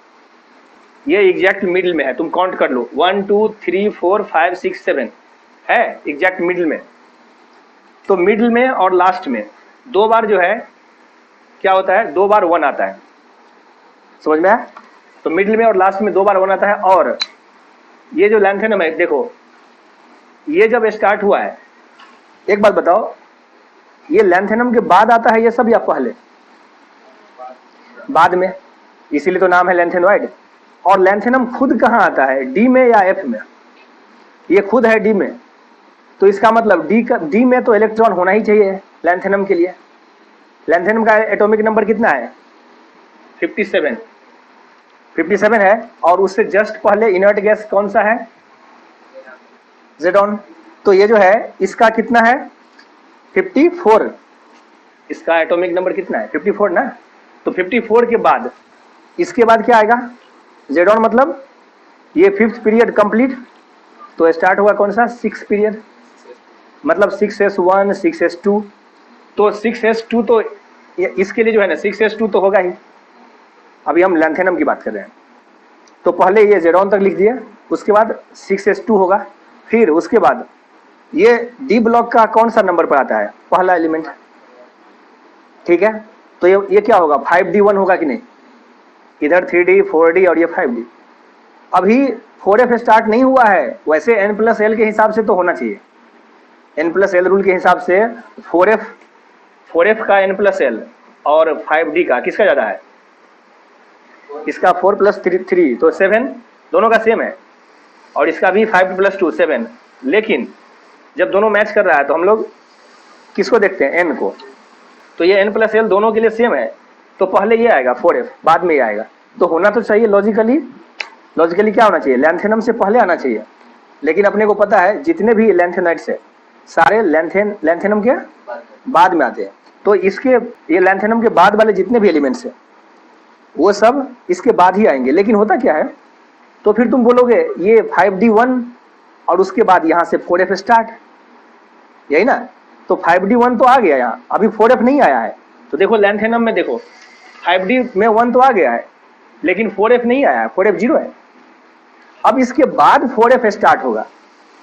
ये एग्जैक्ट मिडिल में है, तुम काउंट कर लो, 1 2 3 4 5 6 7 है एग्जैक्ट मिडिल में। तो मिडिल में और लास्ट में 2 बार जो है क्या होता है, 2 बार 1 आता है, समझ में आया। तो मिडिल में और लास्ट में 2 बार 1 आता है। और ये जो लैंथेनम है देखो, ये जब स्टार्ट हुआ है, एक बात बताओ, ये लैंथेनम के बाद आता है ये सब या पहले, बाद में, इसीलिए तो नाम है लैंथेनॉइड। और लैंथेनम खुद कहाँ आता है, डी में या एफ में, ये खुद है डी में, तो इसका मतलब डी में तो इलेक्ट्रॉन होना ही चाहिए लैंथेनम के लिए। लैंथेनम का एटॉमिक नंबर कितना है, 57 है, और उससे जस्ट पहले इनर्ट गैस कौन सा है, ज़ेडॉन। तो ये जो है इसका कितना है, 54, इसका एटॉमिक नंबर कितना है, 54 ना। तो 54 के बाद इसके बाद क्या आएगा, ज़ेडॉन, मतलब ये 5th पीरियड कंप्लीट, तो स्टार्ट हुआ कौन सा, 6th पीरियड, मतलब 6s1 6s2। तो 6s2 तो इसके लिए जो है ना 6s2 तो होगा ही। अभी हम लैंथेनम की बात कर रहे हैं, तो पहले ये ज़ेडॉन तक लिख दिए, उसके बाद 6s2 होगा, फिर उसके बाद ये डी ब्लॉक का कौन सा नंबर पर आता है, पहला एलिमेंट, ठीक है। तो ये क्या होगा, 5d1 होगा कि नहीं, इधर 3d 4d और ये 5d। अभी 4f स्टार्ट नहीं हुआ है, वैसे n+l के हिसाब से तो होना चाहिए, n+l रूल के हिसाब से 4f का n+l और 5d का किसका ज़्यादा है, इसका 4 + 3 तो 7, दोनों का सेम है, और इसका भी 5 + 2 7। लेकिन जब दोनों मैच कर रहा है तो हम लोग किसको देखते हैं, n को। तो ये n+l दोनों के लिए सेम है, तो पहले ये आएगा 4f, बाद में ये आएगा। तो होना तो चाहिए लॉजिकली क्या होना चाहिए, लैंथेनम से पहले आना चाहिए। लेकिन अपने को पता है जितने भी लैंथेनाइड्स है सारे लैंथेनम के बाद में आते हैं। तो इसके ये लैंथेनम के बाद वाले जितने भी एलिमेंट्स हैं वो सब इसके बाद ही आएंगे। लेकिन होता क्या है, तो फिर तुम बोलोगे ये 5d1 और उसके बाद यहाँ से 4f स्टार्ट, यही ना। तो 5d1 तो आ गया यहाँ, अभी 4f नहीं आया है। तो देखो लैंथेनम में देखो 5d में 1 तो आ गया है, लेकिन 4f नहीं आया है, 4f 0 है। अब इसके बाद 4f स्टार्ट होगा,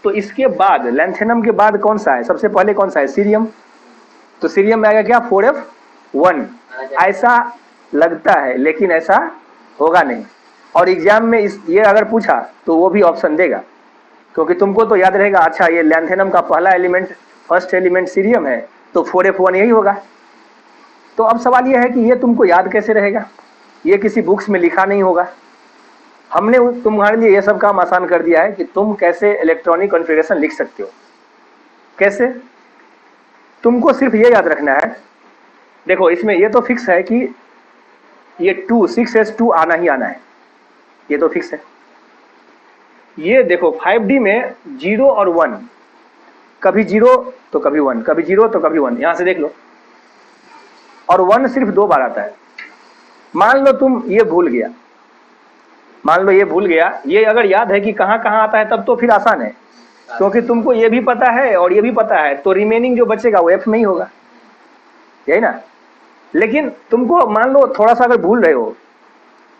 तो इसके बाद लैंथेनम के बाद कौन सा है, सबसे पहले कौन सा है, सीरियम। तो सीरियम में आएगा क्या, 4f1, ऐसा लगता है, लेकिन ऐसा होगा नहीं। और एग्जाम में ये अगर पूछा तो वो भी ऑप्शन देगा, क्योंकि तुमको तो याद रहेगा, अच्छा ये लैंथेनम का पहला एलिमेंट, फर्स्ट एलिमेंट सीरियम है, तो 4f1 यही होगा। तो अब सवाल ये है कि ये तुमको याद कैसे रहेगा, ये किसी बुक्स में लिखा नहीं होगा। हमने तुम्हारे लिए ये सब काम आसान कर दिया है कि तुम कैसे इलेक्ट्रॉनिक कॉन्फ़िगरेशन लिख सकते हो। कैसे? तुमको सिर्फ ये याद रखना है, देखो इसमें ये तो फिक्स है कि ये 6S2 आना ही आना है, ये तो फिक्स है। ये देखो 5D में 0 और 1, कभी 0 तो कभी 1, कभी 0 तो कभी 1, यहां से देख लो। और 1 सिर्फ 2 बार आता है। मान लो तुम ये भूल गया, मान लो ये भूल गया, ये अगर याद है कि कहां कहां आता है तब तो फिर आसान है, क्योंकि तुमको ये भी पता है और ये भी पता है, तो रिमेनिंग जो बचेगा वो F में ही होगा, यही ना। लेकिन तुमको मान लो थोड़ा सा अगर भूल रहे हो,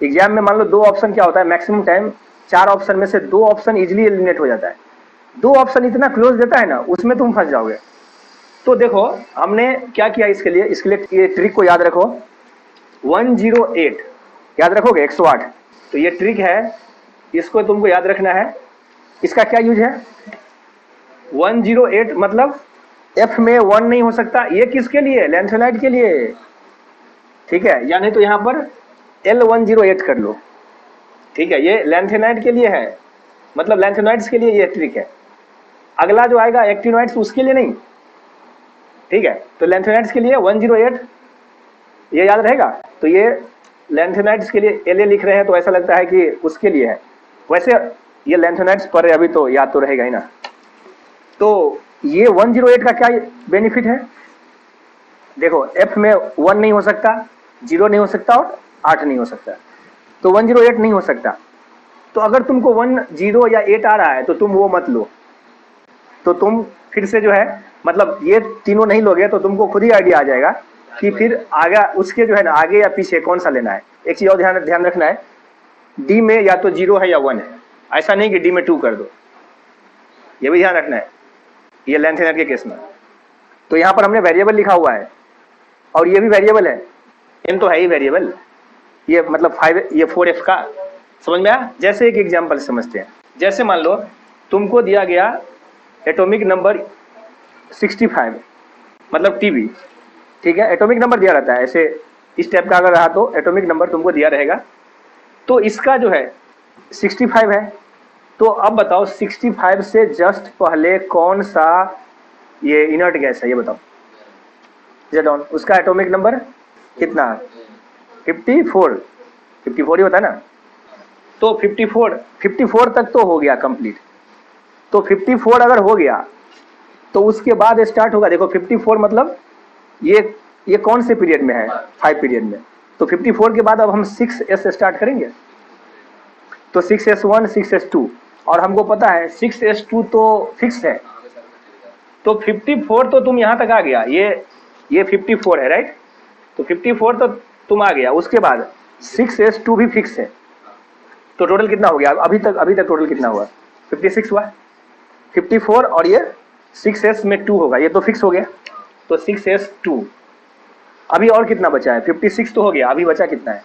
एग्जाम में मान लो 2 ऑप्शन क्या होता है, मैक्सिमम टाइम 4 ऑप्शन में से 2 ऑप्शन इजीली एलिमिनेट हो जाता है। 2 ऑप्शन इतना क्लोज देता है ना, उसमें तुम फंस जाओगे। तो देखो हमने क्या किया इसके लिए ये ट्रिक को याद रखो, 108 याद रखोगे, 108। तो ये ट्रिक है, इसको तुमको याद रखना है। इसका क्या यूज है, 108 मतलब F में 1 नहीं हो सकता। ये किसके लिए, लैंथेनाइड के लिए, ठीक है। या नहीं तो यहाँ पर L108 कर लो, ठीक है। ये लैंथेनाइड के लिए है, मतलब लैंथेनाइड्स के लिए ये ट्रिक है। अगला जो आएगा एक्टिनोइड्स, उसके लिए नहीं, ठीक है। तो लैंथेनाइड्स के लिए 108 ये याद रहेगा। तो ये लैंथेनाइड्स के लिए LA लिख रहे हैं तो ऐसा लगता है कि उसके लिए है, वैसे ये लैंथेनाइड्स पर अभी तो याद तो रहेगा ही ना। तो ये 108 का क्या बेनिफिट है, देखो F में 1 नहीं हो सकता, 0 नहीं हो सकता और 8 नहीं हो सकता, तो 108 नहीं हो सकता। तो अगर तुमको 1, 0 या 8 आ रहा है तो तुम वो मत लो, तो तुम फिर से जो है मतलब ये तीनों नहीं लोगे तो तुमको खुद ही आइडिया आ जाएगा कि फिर आगे उसके जो है ना, आगे या पीछे कौन सा लेना है। एक चीज और ध्यान रखना है, डी में या तो 0 है या 1 है, ऐसा नहीं कि डी में 2 कर दो, ये भी ध्यान रखना है, ये लैंथेनाइड के केस में। तो यहाँ पर हमने वेरिएबल लिखा हुआ है और ये भी वेरिएबल है, n तो है ही वेरिएबल, ये मतलब 5, ये 4F का, समझ में आया। जैसे एक एग्जांपल समझते हैं, जैसे मान लो तुमको दिया गया एटॉमिक नंबर 65 मतलब TB, ठीक है। एटॉमिक नंबर दिया रहता है ऐसे, इस टाइप का अगर रहा तो एटॉमिक नंबर तुमको दिया रहेगा। तो इसका जो है 65 है, तो अब बताओ 65 से जस्ट पहले कौन सा ये इनर्ट गैस है, ये बताओ जेडॉन। उसका एटॉमिक नंबर कितना, 54 ही होता है ना। तो 54 तक तो हो गया कंप्लीट। तो 54 अगर हो गया तो उसके बाद स्टार्ट होगा, देखो 54 मतलब ये कौन से पीरियड में है, 5 पीरियड में। तो 54 के बाद अब हम 6S स्टार्ट करेंगे, तो 6S1 6S2, और हमको पता है 6S2 तो फिक्स है। तो 54 तो तुम यहां तक आ गया, ये 54 है राइट, तो 54 तो तुम आ गया। उसके बाद 6S2 भी फिक्स है, तो टोटल कितना हो गया अभी तक टोटल कितना हुआ, 56 हुआ। 54 और ये 6S में 2 होगा, ये तो फिक्स हो गया, तो 6S2। अभी और कितना बचा है, 56 तो हो गया, अभी बचा कितना है,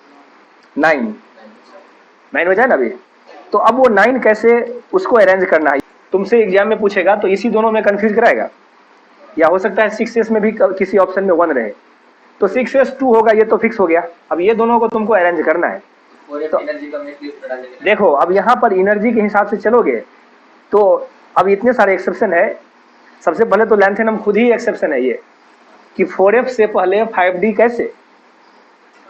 9 बचा है ना अभी। तो अब वो 9 कैसे उसको अरेंज करना है, तुमसे एग्जाम में पूछेगा तो इसी दोनों में कंफ्यूज कराएगा, या हो सकता है 6S में भी किसी ऑप्शन में 1 रहे। तो 6S2 होगा, ये तो फिक्स हो गया। अब ये दोनों को तुमको अरेंज करना है। तो देखो अब यहाँ पर एनर्जी के हिसाब से चलोगे तो अब इतने सारे एक्सेप्शन है। सबसे पहले तो लैंथेनम खुद ही एक्सेप्शन है ये कि 4F से पहले 5D कैसे,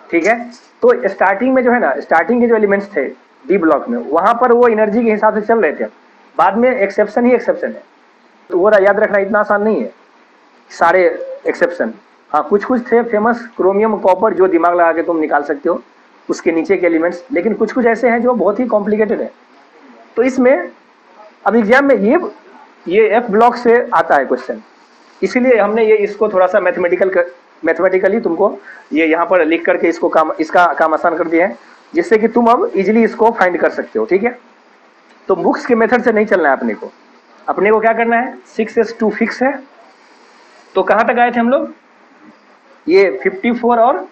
ठीक है। तो स्टार्टिंग में जो है ना, स्टार्टिंग के जो एलिमेंट्स थे डी ब्लॉक में, वहां पर वो एनर्जी के हिसाब से चल रहे थे, बाद में एक्सेप्शन ही एक्सेप्शन है। तो वो याद रखना इतना आसान नहीं है सारे एक्सेप्शन। हाँ कुछ थे फेमस, क्रोमियम कॉपर, जो दिमाग लगा के तुम निकाल सकते हो उसके नीचे के एलिमेंट्स, लेकिन कुछ ऐसे हैं जो बहुत ही कॉम्प्लिकेटेड है। तो इसमें अब एग्जाम में ये F ब्लॉक से आता है क्वेश्चन, इसीलिए हमने ये इसको थोड़ा सा मैथमेटिकली तुमको ये यहाँ पर लिख करके इसका काम आसान कर दिया है, जिससे कि तुम अब इजीली इसको फाइंड कर सकते हो, ठीक है। तो बुक्स के मेथड से नहीं चलना है अपने को क्या करना है, 6S2 फिक्स है। तो कहाँ तक आए थे हम लोग, ये 54 और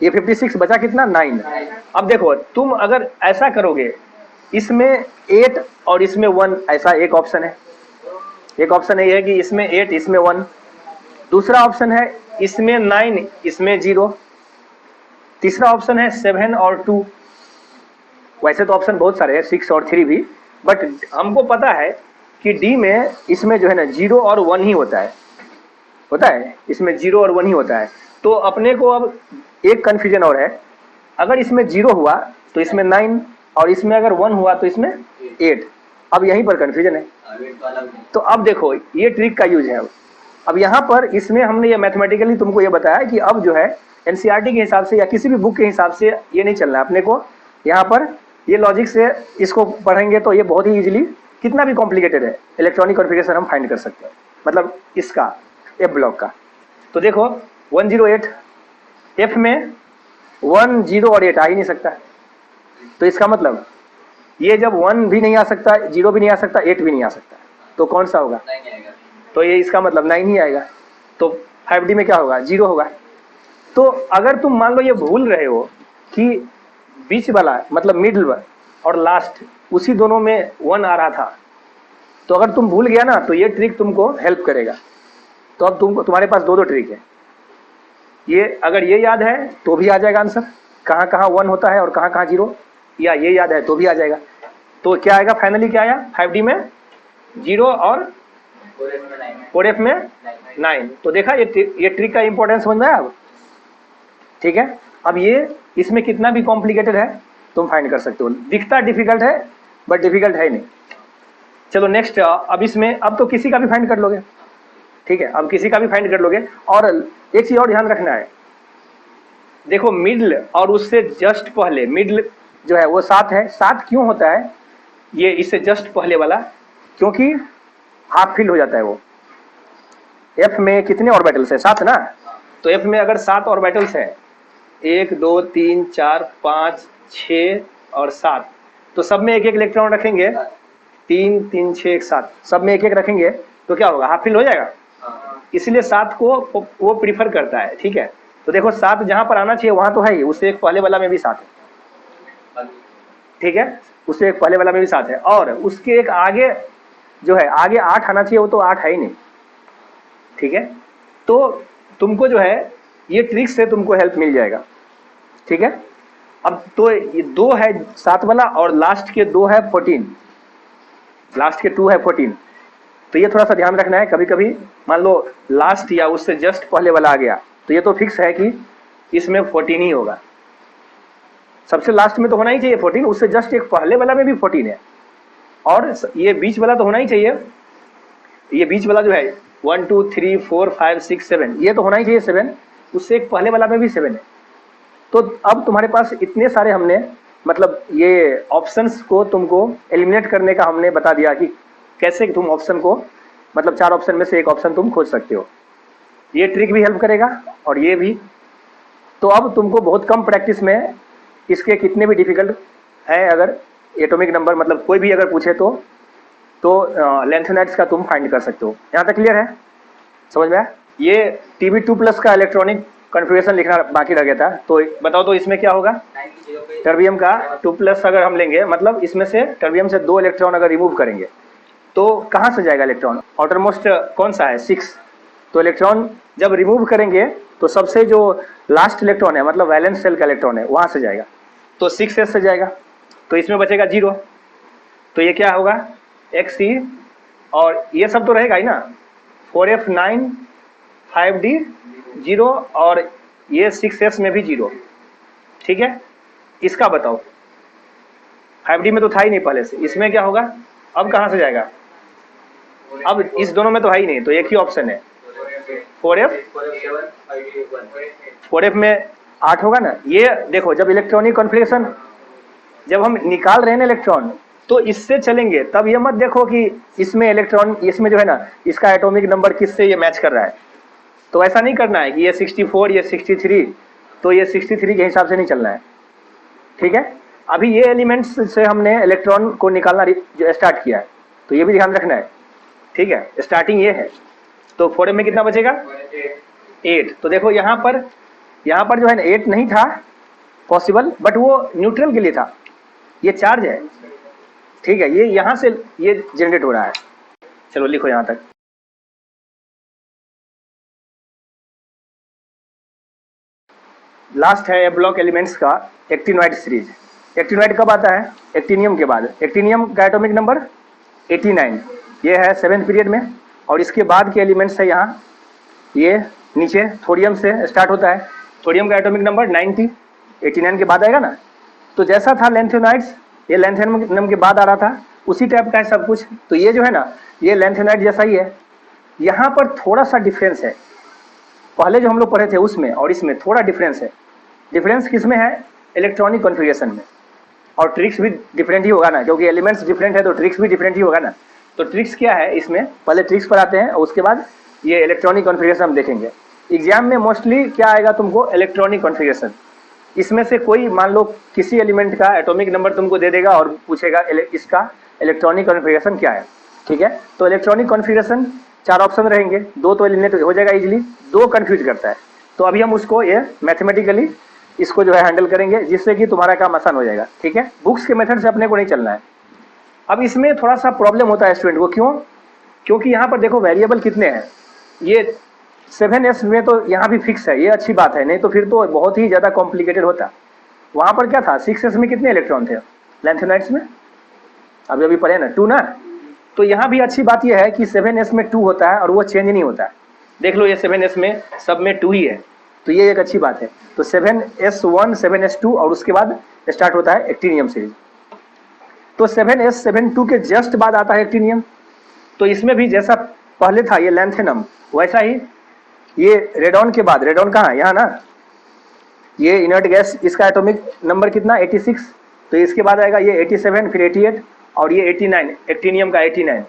ये 56, बचा कितना, 9। अब देखो तुम अगर ऐसा करोगे, इसमें 8 और इसमें 1, ऐसा एक ऑप्शन है। एक ऑप्शन ये है कि इसमें 8 इसमें 1, दूसरा ऑप्शन है इसमें 9 इसमें 0, तीसरा ऑप्शन है 7 और 2। वैसे तो ऑप्शन बहुत सारे हैं, 6 और 3 भी, बट हमको पता है कि डी में इसमें जो है ना 0 और 1 ही होता है, इसमें 0 और 1 ही होता है। तो अपने को अब एक कन्फ्यूजन और है, अगर इसमें 0 हुआ तो इसमें 9, और इसमें अगर 1 हुआ तो इसमें 8। अब यहीं पर कन्फ्यूजन है। तो अब देखो ये ट्रिक का यूज है। अब यहाँ पर इसमें हमने ये मैथमेटिकली तुमको ये बताया कि अब जो है एनसीईआरटी के हिसाब से या किसी भी बुक के हिसाब से ये नहीं चलना है अपने को। यहाँ पर ये लॉजिक से इसको पढ़ेंगे तो ये बहुत ही इजीली, कितना भी कॉम्प्लिकेटेड है, इलेक्ट्रॉनिक कॉन्फ़िगरेशन हम फाइंड कर सकते हैं, मतलब इसका एफ ब्लॉक का। तो देखो 108, एफ में 1, 0 और 8 आ ही नहीं सकता, तो इसका मतलब ये जब 1 भी नहीं आ सकता, 0 भी नहीं आ सकता, 8 भी नहीं आ सकता, तो कौन सा होगा? तो ये इसका मतलब 9 ही आएगा। तो 5D में क्या होगा? 0 होगा। तो अगर तुम मान लो ये भूल रहे हो कि बीच वाला मतलब मिडिल और लास्ट उसी दोनों में 1 आ रहा था, तो अगर तुम भूल गया ना तो ये ट्रिक तुमको हेल्प करेगा। तो अब तुम्हारे पास दो ट्रिक है। ये अगर ये याद है तो भी आ जाएगा आंसर, कहाँ कहाँ 1 होता है और कहाँ कहाँ 0, या ये याद है तो भी आ जाएगा। तो क्या आएगा फाइनली, क्या आया 5D में 0 और 4F में 9। तो देखा ये ट्रिक का इंपॉर्टेंस समझ में आया अब? ठीक है। अब ये इसमें कितना भी कॉम्प्लिकेटेड है तुम फाइंड कर सकते हो, दिखता डिफिकल्ट है बट डिफिकल्ट है नहीं। चलो नेक्स्ट, अब इसमें अब तो किसी का भी फाइंड कर लोगे, ठीक है, अब किसी का भी फाइंड कर लोगे। और एक चीज और ध्यान रखना है, देखो मिडल और उससे जस्ट पहले, मिडल जो है वो 7 है। 7 क्यों होता है ये इससे जस्ट पहले वाला? क्योंकि हाफ फिल हो जाता है वो। एफ में कितने ऑर्बिटल्स है? 7 ना। तो एफ में अगर 7 ऑर्बिटल्स है, 1 2 3 4 5 6 और 7, तो सब में एक एक इलेक्ट्रॉन रखेंगे, 3 3 6 1 7, सब में एक एक रखेंगे तो क्या होगा? हाफ फिल हो जाएगा। इसलिए 7 को वो प्रीफर करता है, ठीक है। तो देखो 7 जहां पर आना चाहिए वहां तो है ही, उससे एक पहले वाला में भी 7 है, ठीक है, उससे एक पहले वाला में भी 7 है, और उसके एक आगे जो है आगे 8 आना चाहिए, वो तो 8 है ही नहीं, ठीक है। तो तुमको जो है ये ट्रिक से तुमको हेल्प मिल जाएगा, ठीक है। अब तो ये 2 है 7 वाला और लास्ट के 2 है 14, लास्ट के 2 है 14। तो ये थोड़ा सा ध्यान रखना है, कभी कभी मान लो लास्ट या उससे जस्ट पहले वाला आ गया तो ये तो फिक्स है कि इसमें 14 ही होगा। सबसे लास्ट में तो होना ही चाहिए 14, उससे जस्ट एक पहले वाला में भी 14 है, और ये बीच वाला तो होना ही चाहिए। ये बीच वाला जो है 1 2 3 4 5 6 7, ये तो होना ही चाहिए 7, उससे एक पहले वाला में भी 7 है। तो अब तुम्हारे पास इतने सारे हमने मतलब ये ऑप्शंस को तुमको एलिमिनेट करने का हमने बता दिया कि कैसे तुम ऑप्शन को मतलब 4 ऑप्शन में से एक ऑप्शन तुम खोज सकते हो। ये ट्रिक भी हेल्प करेगा और ये भी। तो अब तुमको बहुत कम प्रैक्टिस में इसके कितने भी डिफिकल्ट है, अगर एटॉमिक नंबर मतलब कोई भी अगर पूछे तो लेंथेनाइड्स का तुम फाइंड कर सकते हो। यहाँ तक क्लियर है? समझ में आया? ये Tb2+ का इलेक्ट्रॉनिक कॉन्फ़िगरेशन लिखना बाकी रह गया था, तो बताओ तो इसमें क्या होगा? टर्बियम का 2+ अगर हम लेंगे, मतलब इसमें से टर्बियम से 2 इलेक्ट्रॉन अगर रिमूव करेंगे तो कहाँ से जाएगा इलेक्ट्रॉन? आउटर मोस्ट कौन सा है? 6। तो इलेक्ट्रॉन जब रिमूव करेंगे तो सबसे जो लास्ट इलेक्ट्रॉन है मतलब वैलेंस शेल का इलेक्ट्रॉन है वहाँ से जाएगा, तो 6s से जाएगा, तो इसमें बचेगा 0। तो ये क्या होगा? Xe, और ये सब तो रहेगा ही ना, 4f 9 5d 0 और ये 6s में भी 0, ठीक है। इसका बताओ, 5d में तो था ही नहीं पहले से, इसमें क्या होगा? अब कहाँ से जाएगा? अब इस दोनों में तो है ही नहीं, तो एक ही ऑप्शन है 4f। 4f में 8 होगा ना। ये देखो जब इलेक्ट्रॉनिक कॉन्फ़िगरेशन जब हम निकाल रहे हैं ना इलेक्ट्रॉन, तो इससे चलेंगे, तब ये मत देखो कि इसमें इलेक्ट्रॉन इसमें जो है ना इसका एटॉमिक नंबर किससे ये मैच कर रहा है। तो ऐसा नहीं करना है कि ये 64 ये 63, तो ये 63 के हिसाब से नहीं चलना है, ठीक है। अभी ये एलिमेंट्स से हमने इलेक्ट्रॉन को निकालना स्टार्ट किया है, तो ये भी ध्यान रखना है, ठीक है। स्टार्टिंग ये है, तो 4f में कितना बचेगा? 8। तो देखो यहाँ पर जो है ना 8 नहीं था पॉसिबल, बट वो न्यूट्रल के लिए था, ये चार्ज है, ठीक है, ये यहाँ से ये जनरेट हो रहा है। चलो लिखो यहाँ तक। लास्ट है एफ ब्लॉक एलिमेंट्स का एक्टिनोइड सीरीज। एक्टिनोइड कब आता है? एक्टिनियम के बाद। एक्टिनियम का एटॉमिक नंबर 89, ये है 7th पीरियड में। और इसके बाद के एलिमेंट्स है यहाँ, ये नीचे थोरियम से स्टार्ट होता है। थोरियम का एटॉमिक नंबर 90, 89 के बाद आएगा ना। तो जैसा था लैंथेनोइड्स, ये लैंथेनम के बाद आ रहा था, उसी टाइप का है सब कुछ। तो ये जो है ना, ये लैंथेनोइड जैसा ही है। यहाँ पर थोड़ा सा डिफरेंस है, पहले जो हम लोग पढ़े थे उसमें और इसमें थोड़ा डिफरेंस है। डिफरेंस किस में है? इलेक्ट्रॉनिक कॉन्फ़िगरेशन में। और ट्रिक्स भी डिफरेंट ही होगा ना, क्योंकि एलिमेंट्स डिफरेंट है तो ट्रिक्स भी डिफरेंट ही होगा ना। तो ट्रिक्स क्या है इसमें, पहले ट्रिक्स पर आते हैं और उसके बाद ये इलेक्ट्रॉनिक कॉन्फ़िगरेशन हम देखेंगे। एग्जाम में मोस्टली क्या आएगा तुमको? Electronic configuration. इसमें से कोई मान लो किसी एलिमेंट का एटॉमिक नंबर तुमको दे देगा और पूछेगा इसका इलेक्ट्रॉनिक कॉन्फ़िगरेशन क्या है, ठीक है। तो इलेक्ट्रॉनिक कॉन्फ़िगरेशन 4 ऑप्शन रहेंगे, 2 तो एलिमिनेट हो जाएगा इजीली, 2 कंफ्यूज करता है। तो अभी हम उसको ये मैथमेटिकली इसको जो है हैंडल करेंगे, जिससे कि तुम्हारा काम आसान हो जाएगा, ठीक है। बुक्स के मेथड से अपने को नहीं चलना है। अब इसमें थोड़ा सा प्रॉब्लम होता है स्टूडेंट को, क्यों? क्योंकि यहाँ पर देखो वेरिएबल कितने हैं। ये 7s में तो यहाँ भी फिक्स है, ये अच्छी बात है, नहीं तो फिर तो बहुत ही ज़्यादा कॉम्प्लिकेटेड होता। वहाँ पर क्या था, 6s में कितने इलेक्ट्रॉन थे लैंथेनाइड्स में? अभी अभी पढ़े ना, 2 ना। तो यहाँ भी अच्छी बात यह है कि 7s में 2 होता है और वो चेंज नहीं होता है। देख लो ये 7s में सब में 2 ही है, तो ये एक अच्छी बात है। तो 7s1 7s2 और उसके बाद स्टार्ट होता है एक्टिनियम सीरीज। तो 7s 7 के जस्ट बाद आता है एक्टिनियम। तो इसमें भी जैसा पहले था ये लैंथेनम, वैसा ही ये रेडॉन के बाद, रेडॉन कहाँ है? यहाँ ना, ये इनर्ट गैस, इसका एटॉमिक नंबर कितना? 86। तो इसके बाद आएगा ये 87, फिर 88 और ये 89, एक्टिनियम का 89।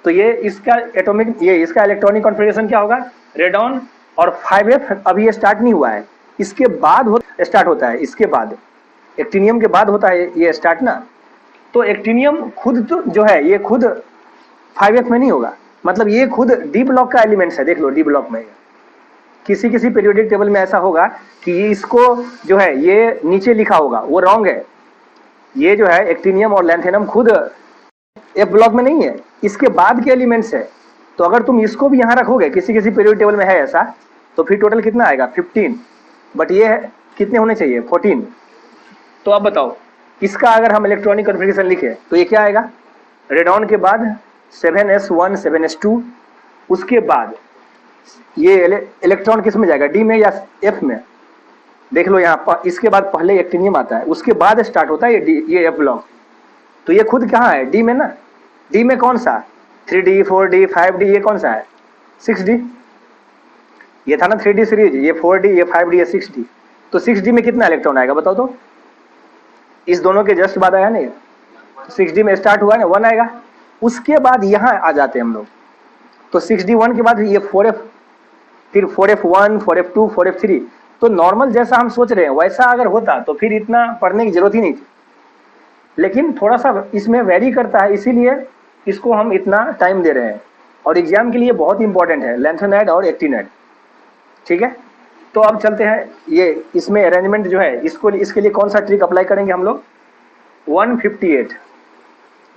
तो ये इसका एटॉमिक, ये इसका इलेक्ट्रॉनिक कॉन्फ़िगरेशन क्या होगा? रेडॉन और 5f। अभी ये स्टार्ट नहीं हुआ है, इसके बाद स्टार्ट होता है, इसके बाद एक्टिनियम के बाद होता है ये स्टार्ट ना। तो एक्टिनियम खुद तो जो है ये खुद 5f में नहीं होगा, मतलब ये खुद डी ब्लॉक का एलिमेंट्स है। देख लो डी ब्लॉक में किसी किसी पीरियोडिक टेबल में ऐसा होगा कि ये इसको जो है ये नीचे लिखा होगा, वो रॉन्ग है। ये जो है एक्टिनियम और लैंथेनम खुद एफ ब्लॉक में नहीं है, इसके बाद के एलिमेंट्स है। तो अगर तुम इसको भी यहाँ रखोगे, किसी किसी पीरियोडिक टेबल में है ऐसा, तो फिर टोटल कितना आएगा? 15। बट ये है कितने होने चाहिए? 14। तो अब बताओ, इसका अगर हम इलेक्ट्रॉनिक कॉन्फ़िगरेशन लिखे तो ये क्या आएगा? रेडॉन के बाद 7s1 7s2, उसके बाद ये इलेक्ट्रॉन किस में जाएगा? डी में या एफ में? देख लो यहाँ पर, इसके बाद पहले एक्टिनियम आता है, उसके बाद स्टार्ट होता है ये एफ ब्लॉक। तो ये खुद कहाँ है? डी में ना। डी में कौन सा? 3d 4d 5d, ये कौन सा है? 6d। ये था ना 3d सीरीज, ये 4d, ये 5d, ये 6d। तो 6d में कितना इलेक्ट्रॉन आएगा बताओ तो? इस दोनों के जस्ट बाद आया नहीं, 6d में स्टार्ट हुआ ना, 1 आएगा। उसके बाद यहाँ आ जाते हैं हम लोग, तो 6d1 के बाद ये 4f, फिर 4f1 4f2 4f3। तो नॉर्मल जैसा हम सोच रहे हैं वैसा अगर होता तो फिर इतना पढ़ने की जरूरत ही नहीं थी। लेकिन थोड़ा सा इसमें वेरी करता है, इसीलिए इसको हम इतना टाइम दे रहे हैं। और एग्जाम के लिए बहुत इंपॉर्टेंट है लैंथेनाइड और एक्टिनाइड, ठीक है। तो अब चलते हैं, ये इसमें अरेंजमेंट जो है इसको, इसके लिए कौन सा ट्रिक अप्लाई करेंगे हम लोग? 158।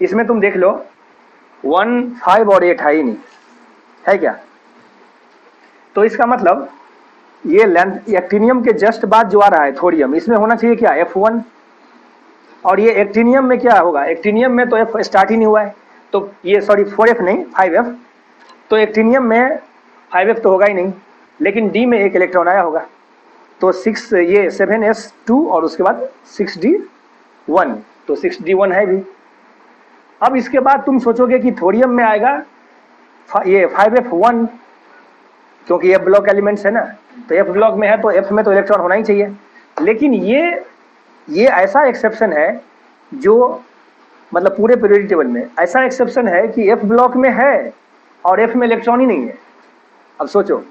इसमें तुम देख लो 1 5 और 8 है ही नहीं, है क्या? तो इसका मतलब ये एक्टिनियम के जस्ट बाद जो आ रहा है थोरियम, इसमें होना चाहिए क्या? F1। और ये एक्टिनियम में क्या होगा? एक्टिनियम में तो F स्टार्ट ही नहीं हुआ है, तो ये सॉरी 4F नहीं 5F। तो एक्टिनियम में 5F तो होगा ही नहीं, लेकिन D में एक इलेक्ट्रॉन आया होगा। तो 6 ये 7s2 और उसके बाद 6d1, तो 6d1 है भी। अब इसके बाद तुम सोचोगे कि थोरियम में आएगा ये 5f1, क्योंकि F ब्लॉक एलिमेंट्स है ना, तो F ब्लॉक में है तो F में तो इलेक्ट्रॉन होना ही चाहिए। लेकिन ये ऐसा एक्सेप्शन है जो मतलब पूरे पीरियोडिक टेबल में ऐसा एक्सेप्शन है कि F ब्लॉक में है और F में इलेक्ट्रॉन ही नहीं है। अब सोचो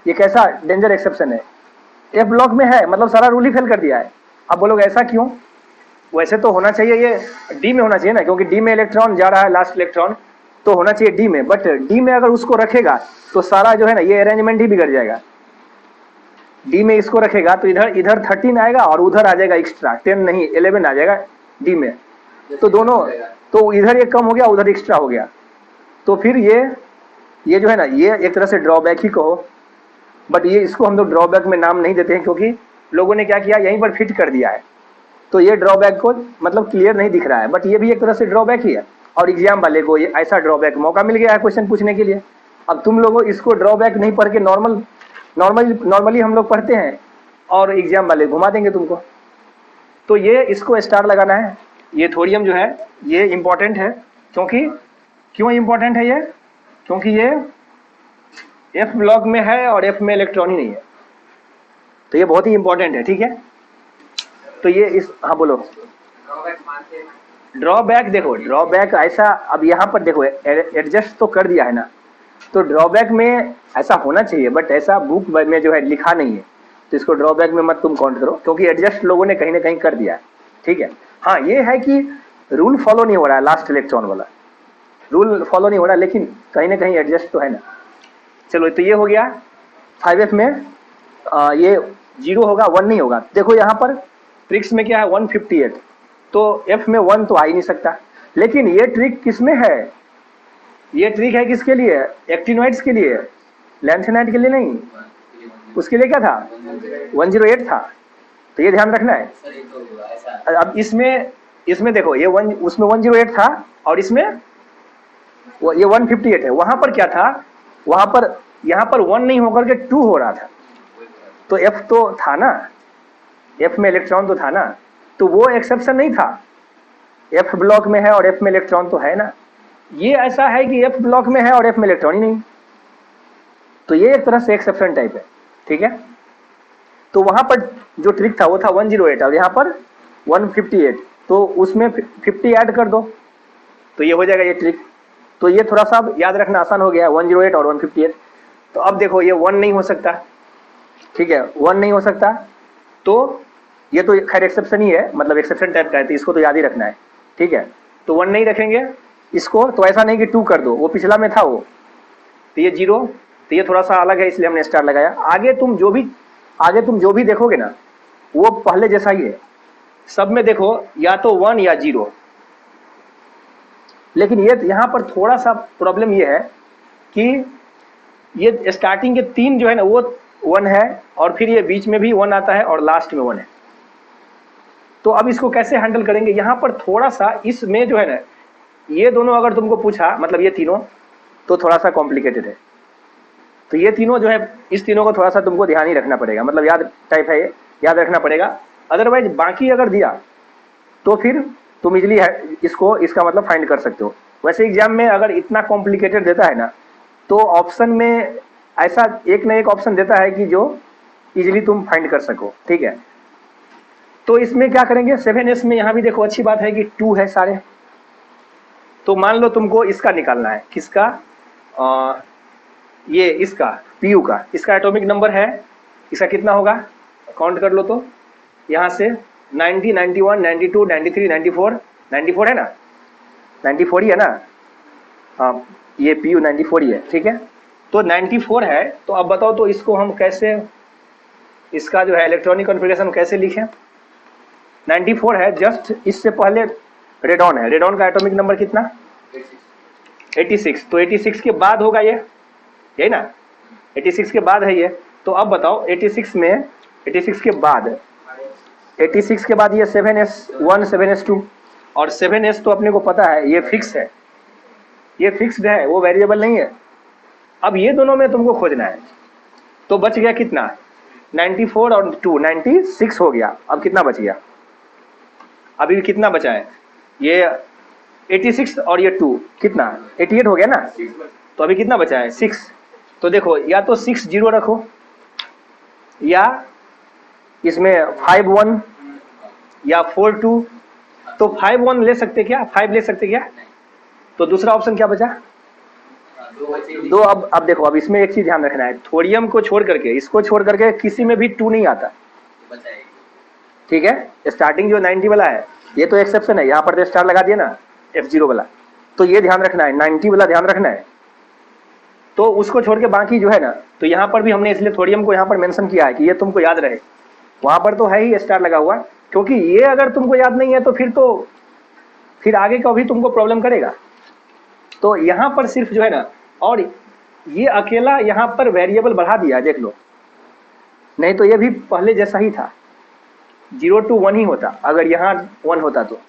ये कैसा डेंजर एक्सेप्शन है। F ब्लॉक में है मतलब सारा रूल ही फेल कर दिया है। अब बोलोगे ऐसा क्यों? वैसे तो होना चाहिए ये D में होना चाहिए ना, क्योंकि D में इलेक्ट्रॉन जा रहा है, लास्ट इलेक्ट्रॉन तो होना चाहिए D में। बट D में अगर उसको रखेगा तो सारा जो है ना ये अरेंजमेंट ही बिगड़ जाएगा। D में इसको रखेगा तो इधर 13 आएगा और उधर आ जाएगा एक्स्ट्रा 10 नहीं 11 आ जाएगा D में। तो दोनों, तो इधर एक कम हो गया उधर एक्स्ट्रा हो गया। तो फिर ये जो है ना ये एक तरह से ड्रॉबैक ही कहो, बट ये इसको हम लोग ड्रॉबैक में नाम नहीं देते हैं, क्योंकि लोगों ने क्या किया, यहीं पर फिट कर दिया है। तो ये ड्रॉबैक को मतलब क्लियर नहीं दिख रहा है, बट ये भी एक तरह से ड्रॉबैक ही है। और एग्जाम वाले को ये ऐसा ड्रॉबैक मौका मिल गया है क्वेश्चन पूछने के लिए। अब तुम लोगों इसको ड्रॉबैक नहीं पढ़ के नॉर्मली हम लोग पढ़ते हैं और एग्जाम वाले घुमा देंगे तुमको। तो ये इसको स्टार लगाना है। ये थोरियम जो है ये इंपॉर्टेंट है, क्यों इंपॉर्टेंट है ये, क्योंकि ये एफ ब्लॉक में है और एफ में इलेक्ट्रॉन ही नहीं है, तो ये बहुत ही इंपॉर्टेंट है। ठीक है, तो ये इस, हाँ बोलो। ड्रॉबैक देखो, ड्रॉबैक ऐसा, अब यहाँ पर देखो एडजस्ट तो कर दिया है ना, तो ड्रॉबैक में ऐसा होना चाहिए, बट ऐसा बुक में जो है लिखा नहीं है, तो इसको ड्रॉबैक में मत तुम काउंट करो, क्योंकि एडजस्ट लोगों ने कहीं ना कहीं कर दिया है। ठीक है, हाँ ये है कि रूल फॉलो नहीं हो रहा है, लास्ट इलेक्ट्रॉन वाला रूल फॉलो नहीं हो रहा, लेकिन कहीं ना कहीं एडजस्ट तो है ना। चलो, तो ये हो गया 5F में ये 0 होगा, 1 नहीं होगा। देखो यहाँ पर ट्रिक्स में क्या है, 158, तो F में 1 तो आ ही नहीं सकता। लेकिन ये ट्रिक किस में है, ये ट्रिक है किसके लिए, एक्टिनोइड्स के लिए, लैंथेनाइड के लिए नहीं। उसके लिए क्या था, 108 था, तो ये ध्यान रखना है। अब इसमें देखो ये उसमें 108 था और इसमें ये 158 है। वहां पर क्या था, वहां पर यहाँ पर 1 नहीं होकर के 2 हो रहा था, तो F तो था ना, F में इलेक्ट्रॉन तो था ना, तो वो एक्सेप्शन नहीं था। F ब्लॉक में है और F में इलेक्ट्रॉन तो है ना। ये ऐसा है कि F ब्लॉक में है और F में इलेक्ट्रॉन ही नहीं, तो ये एक तरह से एक्सेप्शन टाइप है। ठीक है, तो वहां पर जो ट्रिक था वो था 108 और यहाँ पर 158, तो उसमें 50 ऐड कर दो तो ये हो जाएगा ये ट्रिक। तो ये थोड़ा सा याद रखना आसान हो गया, 108 और 158। तो अब देखो ये 1 नहीं हो सकता, ठीक है, 1 नहीं हो सकता, तो ये तो खैर एक्सेप्शन ही है, मतलब एक्सेप्शन टाइप का है, तो इसको तो याद ही रखना है। ठीक है, तो 1 नहीं रखेंगे इसको, तो ऐसा नहीं कि 2 कर दो, वो पिछला में था वो, तो ये 0, तो ये थोड़ा सा अलग है, इसलिए हमने स्टार लगाया। आगे तुम जो भी देखोगे ना वो पहले जैसा ही है, सब में देखो या तो 1 या 0। लेकिन ये यहाँ पर थोड़ा सा प्रॉब्लम ये है कि ये स्टार्टिंग के 3 जो है ना वो 1 है, और फिर ये बीच में भी 1 आता है और लास्ट में 1 है। तो अब इसको कैसे हैंडल करेंगे, यहाँ पर थोड़ा सा इसमें जो है ना, ये दोनों अगर तुमको पूछा, मतलब ये तीनों, तो थोड़ा सा कॉम्प्लिकेटेड है। तो ये तीनों जो है, इस तीनों को थोड़ा सा तुमको ध्यान ही रखना पड़ेगा, मतलब याद टाइप है ये, याद रखना पड़ेगा। अदरवाइज बाकी अगर दिया तो फिर तुम इजीली इसका मतलब फाइंड कर सकते हो। वैसे एग्जाम में अगर इतना कॉम्प्लिकेटेड देता है ना, तो ऑप्शन में ऐसा एक ना एक ऑप्शन देता है कि जो इजीली तुम फाइंड कर सको। ठीक है, तो इसमें क्या करेंगे, 7S में यहाँ भी देखो अच्छी बात है कि 2 है सारे। तो मान लो तुमको इसका निकालना है, किसका, ये इसका PU का, इसका एटॉमिक नंबर है, इसका कितना होगा काउंट कर लो। तो यहाँ से 90, 91, 92, 93, 94 है ना, 94 ही है ना, हाँ ये PU 94 ही है। ठीक है, तो 94 है, तो अब बताओ तो इसको हम कैसे, इसका जो है इलेक्ट्रॉनिक कॉन्फ़िगरेशन कैसे लिखें। 94 है, जस्ट इससे पहले रेडॉन है, रेडॉन का एटॉमिक नंबर कितना, 86, तो 86 के बाद होगा ये, यही ना, 86 के बाद है ये। तो अब बताओ 86 में, 86 के बाद, 86 के बाद ये 7S1 7S2, और 7S तो अपने को पता है ये फिक्स है, ये फिक्स्ड है, वो वेरिएबल नहीं है। अब ये दोनों में तुमको खोजना है, तो बच गया कितना, 94 और 2 96 हो गया। अब कितना बच गया, अभी कितना बचा है, ये 86 और ये 2 कितना 88 हो गया ना, तो अभी कितना बचा है 6। तो देखो या तो 6 0 रखो, या इसमें 5 1 या 4 2, तो 5 1 ले सकते क्या, 5 ले सकते क्या, तो दूसरा ऑप्शन क्या बचा, 2। अब देखो, अब इसमें एक चीज ध्यान रखना है, थोरियम को छोड़ करके, इसको छोड़ करके किसी में भी 2 नहीं आता। ठीक है, स्टार्टिंग जो 90 वाला है ये तो एक्सेप्शन है, यहाँ पर तो स्टार लगा दिया ना F0 वाला, तो ये ध्यान रखना है, 90 वाला ध्यान रखना है। तो उसको छोड़ के बाकी जो है ना, तो यहाँ पर भी हमने इसलिए थोरियम को यहाँ पर मेंशन किया है कि ये तुमको याद रहे। वहाँ पर तो है ही स्टार लगा हुआ, क्योंकि ये अगर तुमको याद नहीं है तो फिर आगे का भी तुमको प्रॉब्लम करेगा। तो यहाँ पर सिर्फ जो है ना, और ये अकेला यहाँ पर वेरिएबल बढ़ा दिया, देख लो, नहीं तो ये भी पहले जैसा ही था। 0 to 1 ही होता, अगर यहाँ 1 होता तो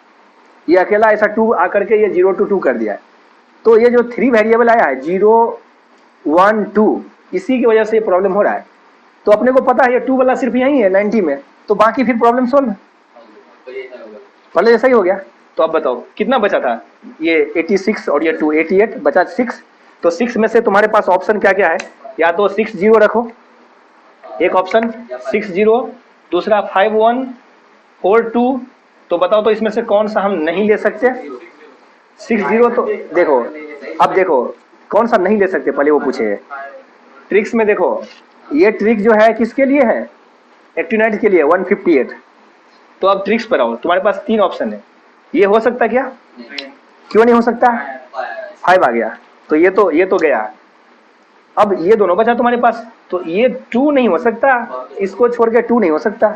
ये अकेला ऐसा 2 आकर के ये 0 to 2 कर दिया है। तो ये जो 3 वेरिएबल आया है 0 1 2, इसी की वजह से ये प्रॉब्लम हो रहा है। तो अपने को पता है ये 2 वाला सिर्फ यही है 90 में, तो बाकी फिर प्रॉब्लम सॉल्व है, पहले जैसा ही हो गया। तो अब बताओ कितना बचा था, ये 86 और ये 2 88 बचा 6। तो 6 में से तुम्हारे पास ऑप्शन क्या क्या है, या तो 6 0 रखो, एक ऑप्शन 6 0, दूसरा 5 1 4 2। तो बताओ तो इसमें से कौन सा हम नहीं ले सकते, 6 0। तो देखो अब देखो कौन सा नहीं ले सकते, पहले वो पूछे। ट्रिक्स में देखो ये ट्रिक जो है किसके लिए है, एक्टिनाइट के लिए 158। तो अब ट्रिक्स पर आओ, तुम्हारे पास 3 ऑप्शन है, ये हो सकता क्या, क्यों नहीं हो सकता, 5 आ गया, तो ये तो गया। अब ये दोनों बचा तुम्हारे पास, तो ये 2 नहीं हो सकता, इसको छोड़ के 2 नहीं हो सकता।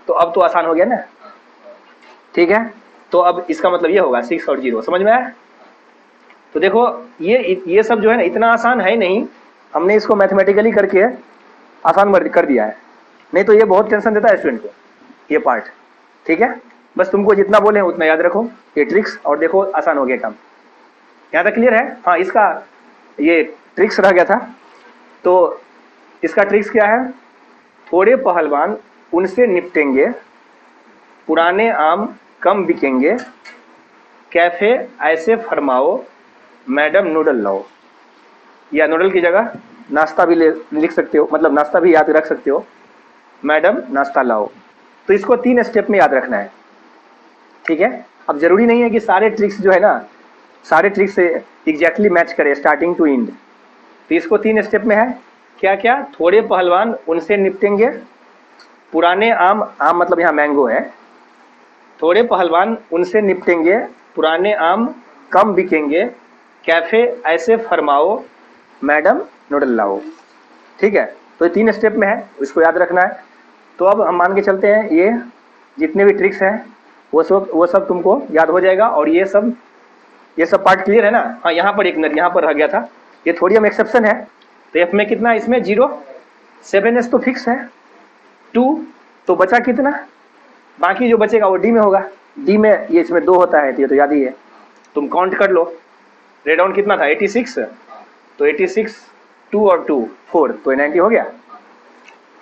तो अब तो आसान हो गया ना, ठीक है। तो अब इसका मतलब ये होगा 6 और 0, समझ में आया। तो देखो ये सब जो है ना इतना आसान है नहीं, हमने इसको मैथमेटिकली करके आसान कर दिया है, नहीं तो ये बहुत टेंशन देता है स्टूडेंट को ये पार्ट, ठीक है। बस तुमको जितना बोले उतना याद रखो ये ट्रिक्स, और देखो आसान हो गया काम। यहाँ तक क्लियर है। हाँ, इसका ये ट्रिक्स रह गया था, तो इसका ट्रिक्स क्या है, थोड़े पहलवान उनसे निपटेंगे, पुराने आम कम बिकेंगे, कैफे ऐसे फरमाओ, मैडम नूडल लाओ। या नूडल की जगह नाश्ता भी लिख सकते हो, मतलब नाश्ता भी याद रख सकते हो, मैडम नाश्ता लाओ। तो इसको 3 स्टेप में याद रखना है, ठीक है। अब जरूरी नहीं है कि सारे ट्रिक्स जो है ना, सारे ट्रिक्स से एग्जैक्टली मैच करे स्टार्टिंग टू एंड। तो इसको 3 स्टेप में है, क्या क्या, थोड़े पहलवान उनसे निपटेंगे, पुराने आम, आम मतलब यहाँ मैंगो है, थोड़े पहलवान उनसे निपटेंगे, पुराने आम कम बिकेंगे, कैफे ऐसे फरमाओ, मैडम नूडल लाओ, ठीक है। तो ये 3 स्टेप में है, इसको याद रखना है। तो अब हम मान के चलते हैं ये जितने भी ट्रिक्स हैं वो सब तुमको याद हो जाएगा, और ये सब पार्ट क्लियर है ना। हाँ, यहाँ पर एक मिनट यहाँ पर रह गया था, ये थोड़ी हम एक्सेप्शन है। तो एफ में कितना है, इसमें 0, 7s तो फिक्स है, 2 तो बचा कितना, बाकी जो बचेगा वो डी में होगा, डी में ये इसमें 2 होता है, ये तो याद ही है, तुम काउंट कर लो। रेड ऑन कितना था 86, तो 86 2 और 2 4, तो 90 हो गया,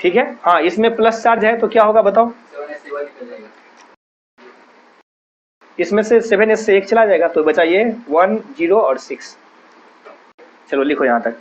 ठीक है। हाँ, इसमें प्लस चार्ज है तो क्या होगा बताओ, इसमें से 7s से 1 चला जाएगा, तो बचा ये 1 0 और 6। चलो लिखो यहाँ तक।